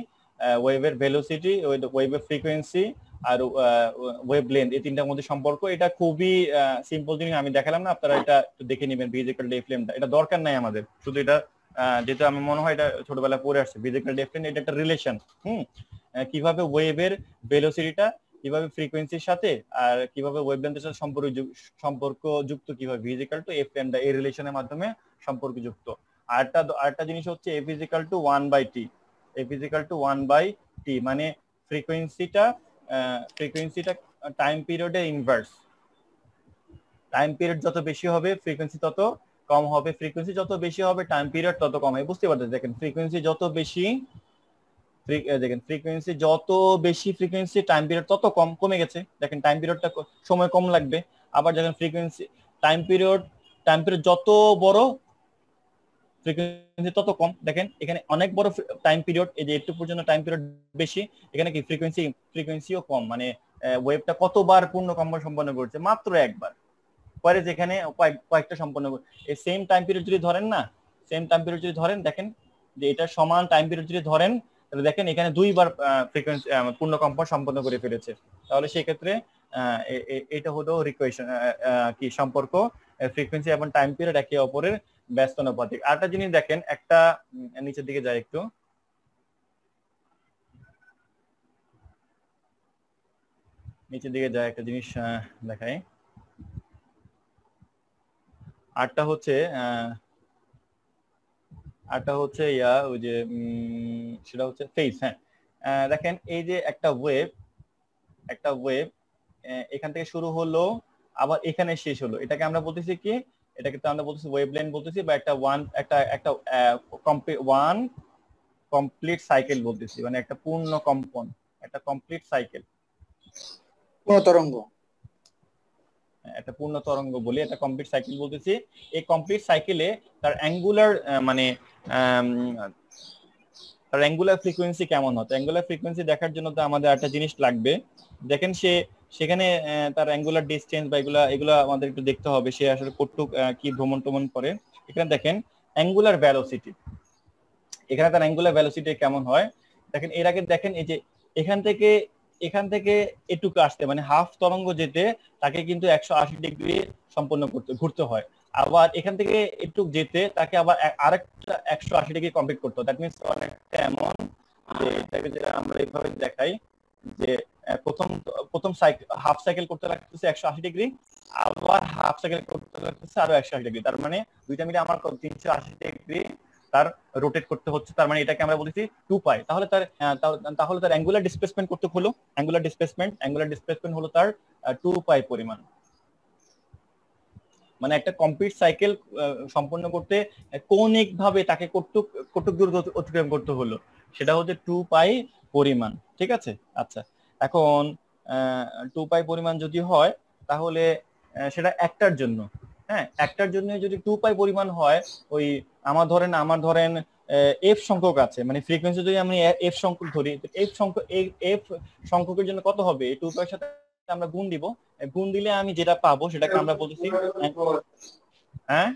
ওয়েভের ফ্রিকোয়েন্সি আর ওয়েভলেন্থ, এই তিনটার মধ্যে সম্পর্ক। এটা খুবই সিম্পল জিনিস, আমি দেখালাম না, আপনারা এটা একটু দেখে নেবেন। V is equal to F lambda, এটা দরকার নাই আমাদের, শুধু এটা যেটা আমি মনে হয় এটা ছোটবেলায় পড়ে আসছে, V is equal to F lambda, এটা একটা রিলেশন। কিভাবে ওয়েভের ভেলোসিটিটা কিভাবে ফ্রিকোয়েন্সির সাথে আর কিভাবে ওয়েভলেন্থের সাথে সম্পর্কযুক্ত, কিভাবে V is equal to F lambda এই রিলেশনের মাধ্যমে সম্পর্কযুক্ত। আরেকটা জিনিস হচ্ছে F is equal to 1/t, F is equal to 1/t মানে ফ্রিকোয়েন্সিটা টাইম পিরিয়ডের ইনভার্স। টাইম পিরিয়ড যত বেশি হবে ফ্রিকোয়েন্সি তত কম হবে, ফ্রিকোয়েন্সি যত বেশি হবে টাইম পিরিয়ড তত কম হবে। বুঝতে পারছেন? দেখেন ফ্রিকোয়েন্সি যত বেশি ফ্রিকোয়েন্সি টাইম পিরিয়ড তত কমে গেছে। দেখেন টাইম পিরিয়ডটা সময় কম লাগবে। আবার যখন টাইম পিরিয়ড যত বড় ফ্রিকোয়েন্সি তত কম। দেখেন এখানে অনেক বড় টাইম পিরিয়ড, এই যে একটু পর্যন্ত টাইম পিরিয়ড বেশি, এখানে কি ফ্রিকোয়েন্সিও কম, মানে ওয়েভটা কতবার পূর্ণ কম্পন সম্পন্ন করছে? মাত্র একবার। পরে যেখানে কয়েকটা সম্পন্ন এই সেম টাইম পিরিয়ড যদি ধরেন, দেখেন যে এটা সমান টাইম পিরিয়ড যদি ধরেন, তাহলে দেখেন এখানে দুইবার ফ্রিকোয়েন্সি পূর্ণ কম্পন সম্পন্ন করে ফেলেছে। তাহলে সেই ক্ষেত্রে এটা হলো রিকোয়েশন কি সম্পর্ক, ফ্রিকোয়েন্সি এবং টাইম পিরিয়ড একে অপরের ব্যস্তানুপাতিক। আরেকটা জিনিস দেখেন, একটা নিচের দিকে যায় একটু, নিচের দিকে যায় একটা জিনিস দেখাই। আরটা হচ্ছে ওই যে সেটা হচ্ছে ফেজ। হ্যাঁ, দেখেন এই যে একটা ওয়েভ এখান থেকে শুরু হলো আবার এখানে শেষ হলো, এটাকে আমরা বলতেছি কি, এটাকে তো আমরা বলতেছি ওয়েভলেন্থ বলতেছি, বা একটা কমপ্লিট সাইকেল বলতেছি, মানে একটা পূর্ণ কম্পন, একটা কমপ্লিট সাইকেল, পূর্ণ তরঙ্গ, একটা পূর্ণ তরঙ্গ বলি, একটা কমপ্লিট সাইকেল বলতেছি। এই কমপ্লিট সাইকেলে তার অ্যাঙ্গুলার তার অ্যাঙ্গুলার ফ্রিকোয়েন্সি কেমন হতো, অ্যাঙ্গুলার ফ্রিকোয়েন্সি দেখার জন্য তো আমাদের একটা জিনিস লাগবে। দেখেন সেখানে তার অ্যাঙ্গুলার ডিসটেন্স বা এগুলা আমাদের একটু দেখতে হবে, সে আসলে কতটুক কি ভ্রমণ টমন করে। এখানে দেখেন অ্যাঙ্গুলার ভেলোসিটি, এখানে তার অ্যাঙ্গুলার ভেলোসিটি কেমন হয় দেখেন। এর আগে দেখেন এই যে এখান থেকে এটুকু আসতে, মানে হাফ তরঙ্গ যেতে তাকে কিন্তু 180 ডিগ্রি সম্পন্ন ঘুরতে হয়। আবার এখান থেকে একটু যেতে তাকে আবার আরেকটা 180 ডিগ্রি কমপ্লিট করতে হয়। দ্যাট মিনস অনেকটা এমন যে এটাকে যে আমরা এইভাবে দেখাই যে প্রথম সাইকেল হাফ সাইকেল করতে লাগতেছে 180 ডিগ্রি, আবার হাফ সাইকেল করতে লাগতেছে আরো 180 ডিগ্রি, তার মানে দুইটা মিলে আমার 380 ডিগ্রি তার রোটেট করতে হচ্ছে। তার মানে এটাকে আমরা বলেছি 2π। তাহলে তার অ্যাঙ্গুলার ডিসপ্লেসমেন্ট করতে হলো, অ্যাঙ্গুলার ডিসপ্লেসমেন্ট হলো তার 2π পরিমাণ। মানে একটা কমপ্লিট সাইকেল সম্পন্ন করতে কৌণিক ভাবে তাকে কতটুক দূর অতিক্রম করতে হলো, সেটা হচ্ছে 2π পরিমাণ। ঠিক আছে, আচ্ছা এখন 2π পরিমাণ যদি হয় তাহলে সেটা একটার জন্য, হ্যাঁ একটার জন্য যদি 2π পরিমাণ হয়, ওই আমার ধরেন এফ সংখ্যক আছে, মানে ফ্রিকোয়েন্সি যদি আমি এফ সংখ্যক ধরি, এফ সংখ্যকের জন্য কত হবে, এই 2π এর সাথে আমরা গুণ দিলে আমি যেটা পাবো সেটাকে আমরা বলতেছি, হ্যাঁ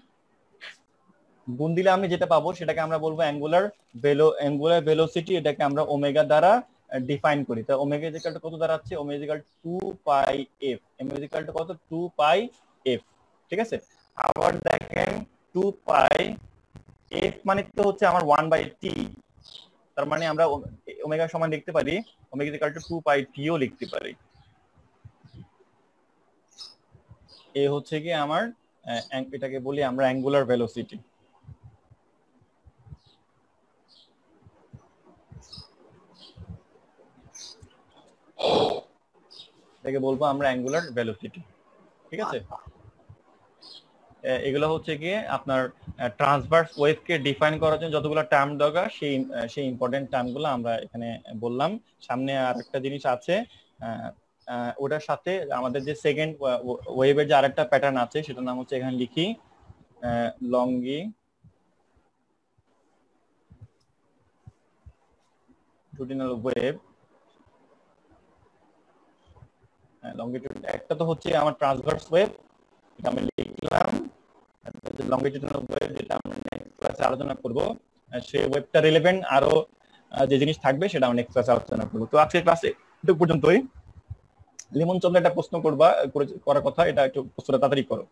গুণ দিলে আমি যেটা পাবো সেটাকে আমরা বলবো অ্যাঙ্গুলার ভেলোসিটি। এটাকে আমরা ওমেগা দ্বারা ডিফাইন করি। তা ওমেগা ইকুয়াল কত দাঁড়াচ্ছে, omega equal 2πf, omega equal কত 2πf। ঠিক আছে, আবার দেখেন 2πf মানে তো হচ্ছে আমার 1/t, তার মানে আমরা ওমেগা সমান লিখতে পারি ওমেগা ইকুয়াল 2πt ও লিখতে পারি। এই হচ্ছে কি আমার এটাকে বলি আমরা অ্যাঙ্গুলার ভেলোসিটি। এটাকে বলবো আমরা অ্যাঙ্গুলার ভেলোসিটি। ঠিক আছে, এগুলো হচ্ছে কি আপনার ট্রান্সভার্স ওয়েভকে ডিফাইন করার জন্য যতগুলো টার্ম দরকার সেই ইম্পর্টেন্ট টার্মগুলো আমরা এখানে বললাম। সামনে আর একটা জিনিস আছে, ওটার সাথে আমাদের যে সেকেন্ড ওয়েভের যে আরেকটা প্যাটার্ন আছে সেটার নাম হচ্ছে, এখানে লিখি লংগিটিউডিনাল ওয়েভ। লংগিটিউড একটা তো হচ্ছে আমার ট্রান্সভার্স ওয়েভ, এটা আমি লিখলাম। লংগিটিউডিনাল ওয়েভ যেটা আমরা নেক্সট ক্লাসে আলোচনা করব, সেই ওয়েভটা রিলেভেন্ট আরো যে জিনিস থাকবে সেটা আমরা নেক্সট ক্লাসে আলোচনা করব। তো আজকের ক্লাসে এটুকু পর্যন্তই। লিমন চন্দ্র একটা প্রশ্ন করার কথা, এটা একটু প্রশ্নটা তাড়াতাড়ি করো।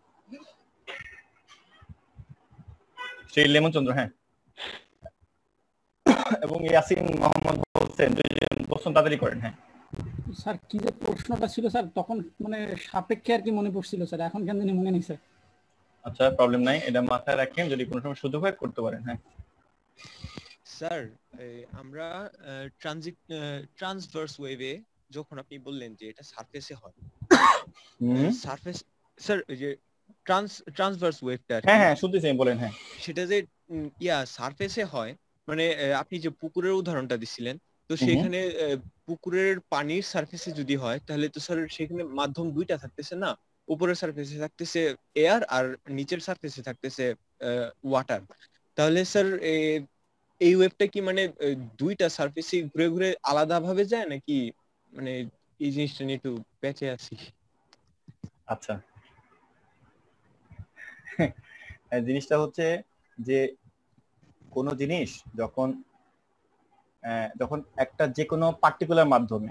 সেই লিমন চন্দ্র, হ্যাঁ, এবং ইয়াসিন মোহাম্মদ হোসেন দুইজন প্রশ্ন তাড়াতাড়ি করেন। হ্যাঁ স্যার কি যে প্রশ্নটা ছিল স্যার, তখন মানে সাপেক্ষে আর কি মনে পড়ছিল স্যার, এখন কেন জানি মনে নেই স্যার। আচ্ছা প্রবলেম নাই, এটা মাথায় রাখেন, যদি কোনো সময় সুযোগ হয় করতে পারেন। হ্যাঁ স্যার, আমরা ট্রান্সভার্স ওয়েভে যখন আপনি বললেন যে এটা সারফেসে হয়, সারফেস স্যার এই যে ট্রান্সভার্স ওয়েভটা, হ্যাঁ হ্যাঁ শুনতেছি বলেন। হ্যাঁ সেটা যে সারফেসে হয়, মানে আপনি যে পুকুরের উদাহরণটা দিছিলেন, তো সেখানে পুকুরের পানির সারফেসে যদি হয় তাহলে তো স্যার সেখানে মাধ্যম দুইটা থাকতেছে না, উপরের সারফেসে থাকতেছে এয়ার আর নিচের সারফেসে থাকতেছে ওয়াটার। তাহলে স্যার এই ওয়েভটা কি মানে দুইটা সারফেসে ঘুরে ঘুরে আলাদা ভাবে যায় নাকি, মানে এই জিনিসটা নিয়ে একটু পেঁচে আছি। আচ্ছা জিনিসটা হচ্ছে যে কোনো জিনিস যখন একটা যে কোনো পার্টিকুলার মাধ্যমে,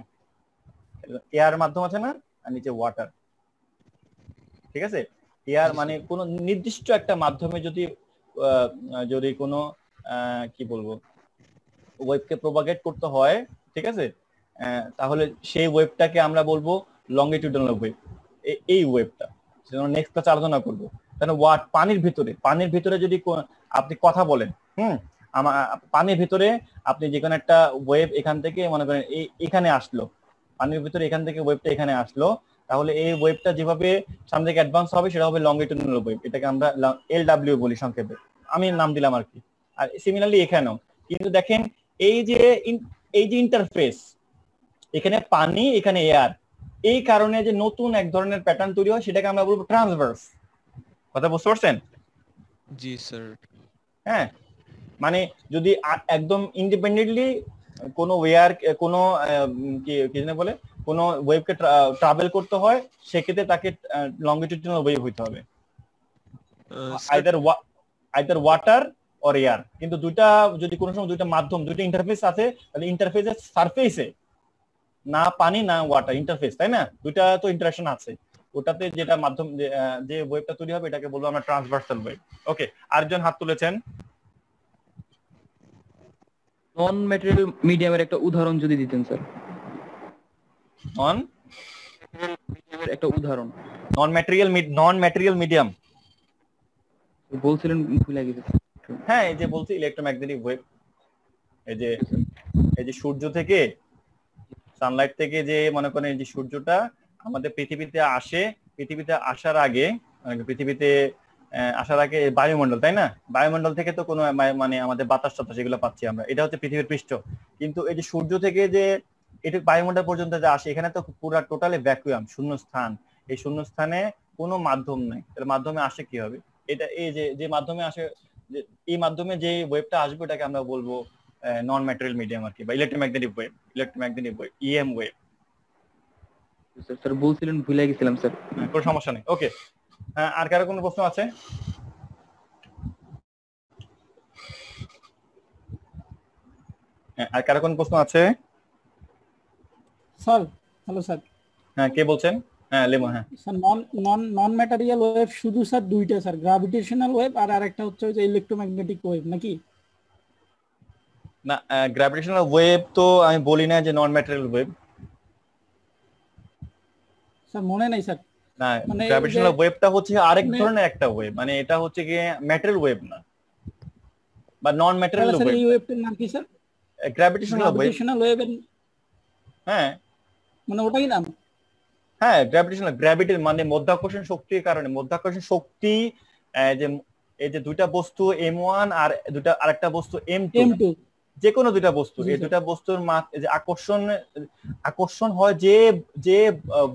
এয়ার মাধ্যম আছে না, আর নিচে ওয়াটার। ঠিক আছে, এয়ার মানে কোনো নির্দিষ্ট একটা মাধ্যমে যদি কোনো কি বলবো ওয়েবকে প্রপাগেট করতে হয়, ঠিক আছে, তাহলে সেই ওয়েবটাকে আমরা বলবো লংগিটিউডাল ওয়েব। এই ওয়েবটা নেক্সট ক্লাসে আলোচনা করবো। কারণ পানির ভিতরে যদি আপনি কথা বলেন, পানির ভিতরে আপনি যে কোনো একটা ওয়েব এখান থেকে মনে করেন এখানে আসলো, পানির ভিতরে এখান থেকে ওয়েবটা এখানে আসলো, তাহলে এই ওয়েবটা যেভাবে সামনে থেকে অ্যাডভান্স হবে সেটা হবে লংগিটিউডাল ওয়েব। এটাকে আমরা LW বলি সংক্ষেপে, আমি নাম দিলাম আর কি। আর সিমিলারলি এখানেও কিন্তু দেখেন এই যে ইন্টারফেস, এখানে পানি এখানে এয়ার, এই কারণে যে নতুন এক ধরনের প্যাটার্ন তৈরি হয় সেটাকে আমরা বলবো ট্রান্সভার্স। কথা বুঝতে পারছেন? জি স্যার। হ্যাঁ, মানে যদি একদম ইন্ডিপেন্ডেন্টলি কোনো ওয়্যার কোনো কি বলে কোনো ওয়েবকে ট্রাভেল করতে হয়, সেক্ষেত্রে তাকে লংগিটিউডাল ওয়েভ হইতে হবে, আইদার ওয়াটার অর এয়ার। কিন্তু দুইটা যদি কোনো সময় দুইটা মাধ্যম দুইটা ইন্টারফেস আছে, তাহলে ইন্টারফেসের সারফেসে না পানি না ওয়াটার, ইন্টারফেস, তাই না? দুইটা তো ইন্টারাকশন আছে, ওটাতে যেটা মাধ্যম যে ওয়েবটা তৈরি হবে এটাকে বলবো আমরা ট্রান্সভার্সাল ওয়েব। ওকে, আরেকজন হাত তুলেছেন। নন ম্যাটেরিয়াল মিডিয়ামের একটা উদাহরণ যদি দিতেন স্যার। একটা উদাহরণ। নন ম্যাটেরিয়াল মিডিয়াম বলছিলেন, ভুলে গেছি। হ্যাঁ, এই যে বলছি ইলেকট্রোম্যাগনেটিক ওয়েভ। এই যে সূর্য থেকে, সানলাইট থেকে যে মনে করেন এই যে সূর্যটা আমাদের পৃথিবীতে আসে, পৃথিবীতে আসার আগে বায়ুমণ্ডল, তাই না? বায়ুমণ্ডল থেকে তো কোনো মানে আমাদের বাতাস টাতাস এগুলো পাচ্ছি আমরা, এটা হচ্ছে পৃথিবীর পৃষ্ঠ। কিন্তু এই যে সূর্য থেকে যে এটা বায়ুমণ্ডল পর্যন্ত যে আসে, এখানে তো পুরো টোটালি ভ্যাকুয়াম, শূন্য স্থান। এই শূন্য স্থানে কোনো মাধ্যম নেই, এর মাধ্যমে আসে কি হবে? এটা এই যে মাধ্যমে আসে, এই মাধ্যমে যে ওয়েবটা আসবে এটাকে আমরা বলবো নন ম্যাটেরিয়াল মিডিয়াম আর কি, বা electromagnetic wave, EM wave. Sir বলছিলেন, ভুলে গেছিলাম স্যার। কোনো সমস্যা নেই। ওকে, আর কারো কোনো প্রশ্ন আছে? আর কারো কোনো প্রশ্ন আছে? Sir, hello sir. হ্যাঁ, কে বলছেন? হ্যাঁ, লেমন। হ্যাঁ স্যার, নন ম্যাটেরিয়াল ওয়েভ শুধু স্যার দুইটা স্যার, গ্র্যাভিটেশনাল ওয়েভ আর আরেকটা হচ্ছে ওই যে ইলেকট্রোম্যাগনেটিক ওয়েভ নাকি? না, গ্র্যাভিটেশনাল ওয়েভ তো আমি বলি না যে নন ম্যাটেরিয়াল ওয়েভ। স্যার মনে নাই স্যার। না, মানে গ্র্যাভিটেশনাল ওয়েভটা হচ্ছে আরেক ধরনের একটা ওয়েভ, মানে এটা হচ্ছে কি ম্যাটেরিয়াল ওয়েভ না, বা নন ম্যাটেরিয়াল ওয়েভ। এই ওয়েভটার নাম কি স্যার? Gravitational wave. হ্যাঁ, মানে ওটাই নাম? হ্যাঁ, গ্র্যাভিটি মানে মাধ্যাকর্ষণ শক্তির কারণে, মাধ্যাকর্ষণ শক্তি যে এই যে দুইটা বস্তু M1 আর আরেকটা বস্তু M2, যে কোনো দুইটা বস্তু, এই দুইটা বস্তুর যে আকর্ষণ হয় যে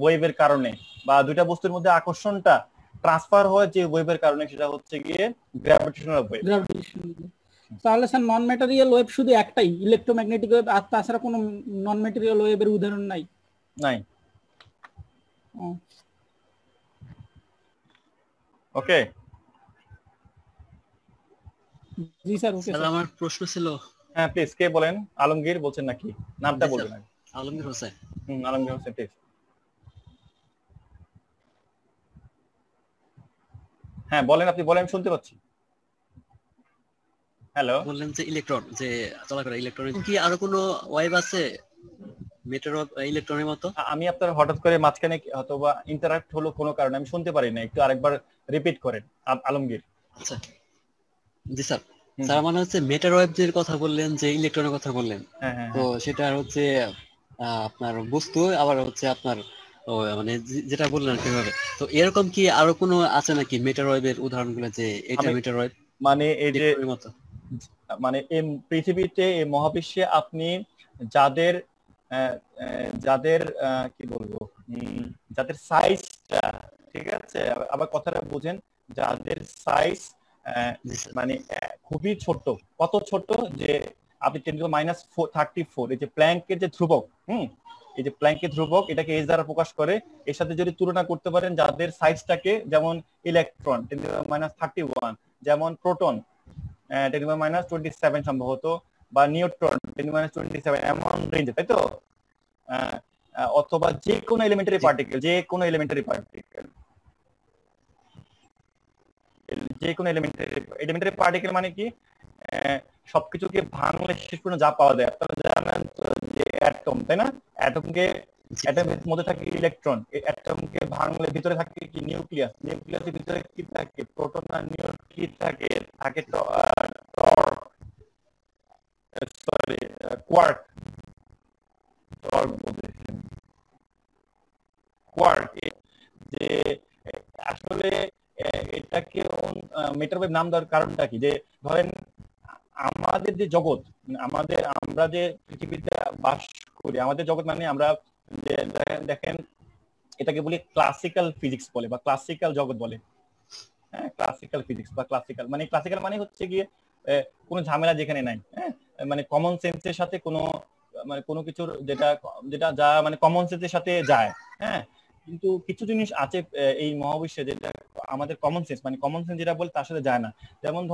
ওয়েভের কারণে, বা দুইটা বস্তুর মধ্যে আকর্ষণটা ট্রান্সফার হয় যে ওয়েভের কারণে, সেটা হচ্ছে গিয়ে গ্র্যাভিটেশনাল ওয়েভ। তাহলে স্যার নন ম্যাটেরিয়াল ওয়েভ শুধু একটাই, ইলেকট্রোম্যাগনেটিক ওয়েভ, আর তাছাড়া কোনো নন ম্যাটেরিয়াল ওয়েভের উদাহরণ নাই? ওকে, জি স্যার। ওকে স্যার, আমার প্রশ্ন ছিল। হ্যাঁ প্লিজ, কে বলেন? আলমগীর বলছেন নাকি? নামটা বলবেন। আলমগীর হোসেন। আলমগীর হোসেন, প্লিজ। হ্যাঁ বলেন, আপনি বলেন, শুনতে পাচ্ছি। হ্যালো, বললেন যে ইলেকট্রন, যে চলাফেরা ইলেকট্রন কি আরো কোনো ওয়েভ আছে মেটার ইলেকট্রনের মতো? আমি আপনার হঠাৎ করে মাঝখানে অথবা ইন্টারাক্ট হলো কোনো কারণে, আমি শুনতে পারি না, একটু আরেকবার রিপিট করেন আলমগীর। আচ্ছা, জি স্যার। স্যার, মানে হচ্ছে মেটার ওয়েভ এর কথা বললেন, যে ইলেকট্রনের কথা বললেন, তো সেটা হচ্ছে আপনার বস্তু, আবার হচ্ছে আপনার মানে যেটা বললেন কিভাবে, তো এরকম কি আরো কোনো আছে নাকি মেটার ওয়েভ এর উদাহরণগুলো, যে এটা মেটার ওয়েভ? মানে এই যে মানে এই পৃথিবীতে, এই মহাবিশ্বে আপনি যাদের কি বলবো, যাদের সাইজটা, ঠিক আছে, আবার কথাটা বুঝেন, যাদের সাইজ মানে খুবই ছোট, কত ছোট যে আপনি 10⁻⁴, এই যে প্ল্যাঙ্কের যে ধ্রুবক, এই যে প্ল্যাঙ্কের ধ্রুবক, এটাকে h দ্বারা প্রকাশ করে, এর সাথে যদি তুলনা করতে পারেন যাদের সাইজটাকে, যেমন ইলেকট্রন 10⁻31, যেমন প্রোটন 10⁻27 সম্ভবত, বা নিউট্রন 10⁻27, এমন রেঞ্জে, তাই তো? অথবা যে কোনো এলিমেন্টারি পার্টিকেল, যে কোনো এলিমেন্টারি পার্টিকেল মানে কি সবকিছুকে ভাঙলে শেষ পর্যন্ত যা পাওয়া যায়। আপনারা জানেন তো যে অ্যাটম, তাই না? অ্যাটমের মধ্যে থাকে ইলেকট্রন, অ্যাটমকে ভাঙলে ভিতরে থাকে কি নিউক্লিয়াস, নিউক্লিয়াসের ভিতরে কি থাকে প্রোটন আর নিউট্রন থাকে, কোয়ার্ক যে আসলে এটাকে মিটারওয়েভ নাম দেওয়ার কারণটা কি, যে ধরেন আমাদের যে জগৎ, আমরা যে পৃথিবীতে বাস করি, আমাদের জগৎ মানে আমরা দেখেন এটাকে বলি ক্লাসিক্যাল ফিজিক্স বলে বা ক্লাসিক্যাল জগৎ বলে। হ্যাঁ, ক্লাসিক্যাল ফিজিক্স বা ক্লাসিক্যাল মানে হচ্ছে গিয়ে কোনো ঝামেলা যেখানে নাই। হ্যাঁ, মানে কমন সেন্সের সাথে কোনো কিছুর যেটা যা মানে কমন সেন্সের সাথে যায়। হ্যাঁ, কিন্তু কিছু জিনিস আছে এই মহাবিশ্বে যেটা আমাদের কমন সেন্স যেটা বলে তার সাথে যায় না। যেমন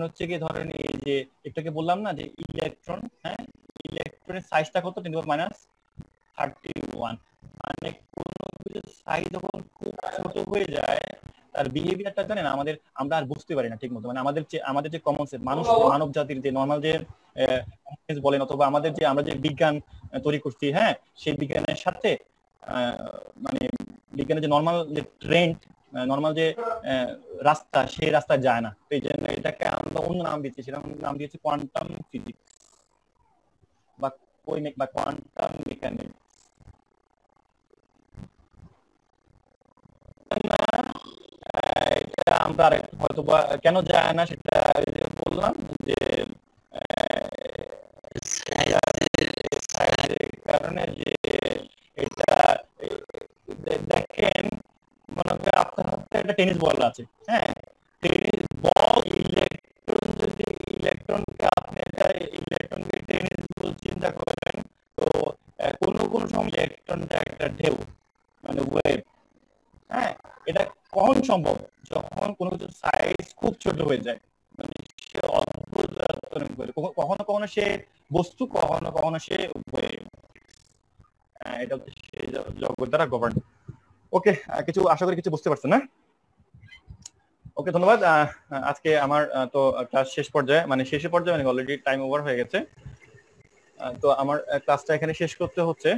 হচ্ছে কি ধরেন এই যে একটাকে বললাম না যে ইলেকট্রন, হ্যাঁ, ইলেকট্রনের সাইজটা কত, 10⁻31। মানে কোনো কিছুর সাইজ যখন খুব ছোট হয়ে যায় তার বিহেভিয়ারটা জানেন আমরা আর বুঝতে পারি না ঠিক মতো। মানে আমাদের যে কমন সেন্স, মানব জাতির যে নর্মাল যে বলেন অথবা আমরা যে বিজ্ঞান তৈরি করছি, হ্যাঁ, সেই বিজ্ঞানের সাথে মানে বিজ্ঞানের যে নর্মাল যে ট্রেন্ড, নর্মাল যে রাস্তা, সেই রাস্তা যায় না। এই জন্য এটাকে আমরা অন্য নাম দিচ্ছি, সেটা নাম দিয়েছি কোয়ান্টাম ফিজিক্স বা কোয়ান্টাম মেকানিক্স। এটা আমরা হয়তো বা কেন যায় না সেটা বললাম যে কারণে যে এটা দেখেন মনে করেন আপনার হাতে একটা টেনিস বল আছে, হ্যাঁ, টেনিস বল ইলেকট্রনকে আপনি ইলেকট্রনকে টেনিস বল চিন্তা করেন, তো কোন সময় ইলেকট্রনটা একটা ঢেউ মানে ওয়েভ। হ্যাঁ, এটা কখন সম্ভব? যখন কোনো কিছু সাইজ খুব ছোট হয়ে যায়, মানে সে অদ্ভুত আচরণ করে, কখনো কখনো সে বস্তু, কখনো কখনো সে ওয়েভ। এটা সেই জগৎ দ্বারা গভর্ন। ওকে, আশা করি কিছু বুঝতে পারছেন না? ওকে, ধন্যবাদ। আজকে আমার তো ক্লাস শেষের পর্যায়ে মানে অলরেডি টাইম ওভার হয়ে গেছে, তো আমার ক্লাসটা এখানে শেষ করতে হচ্ছে।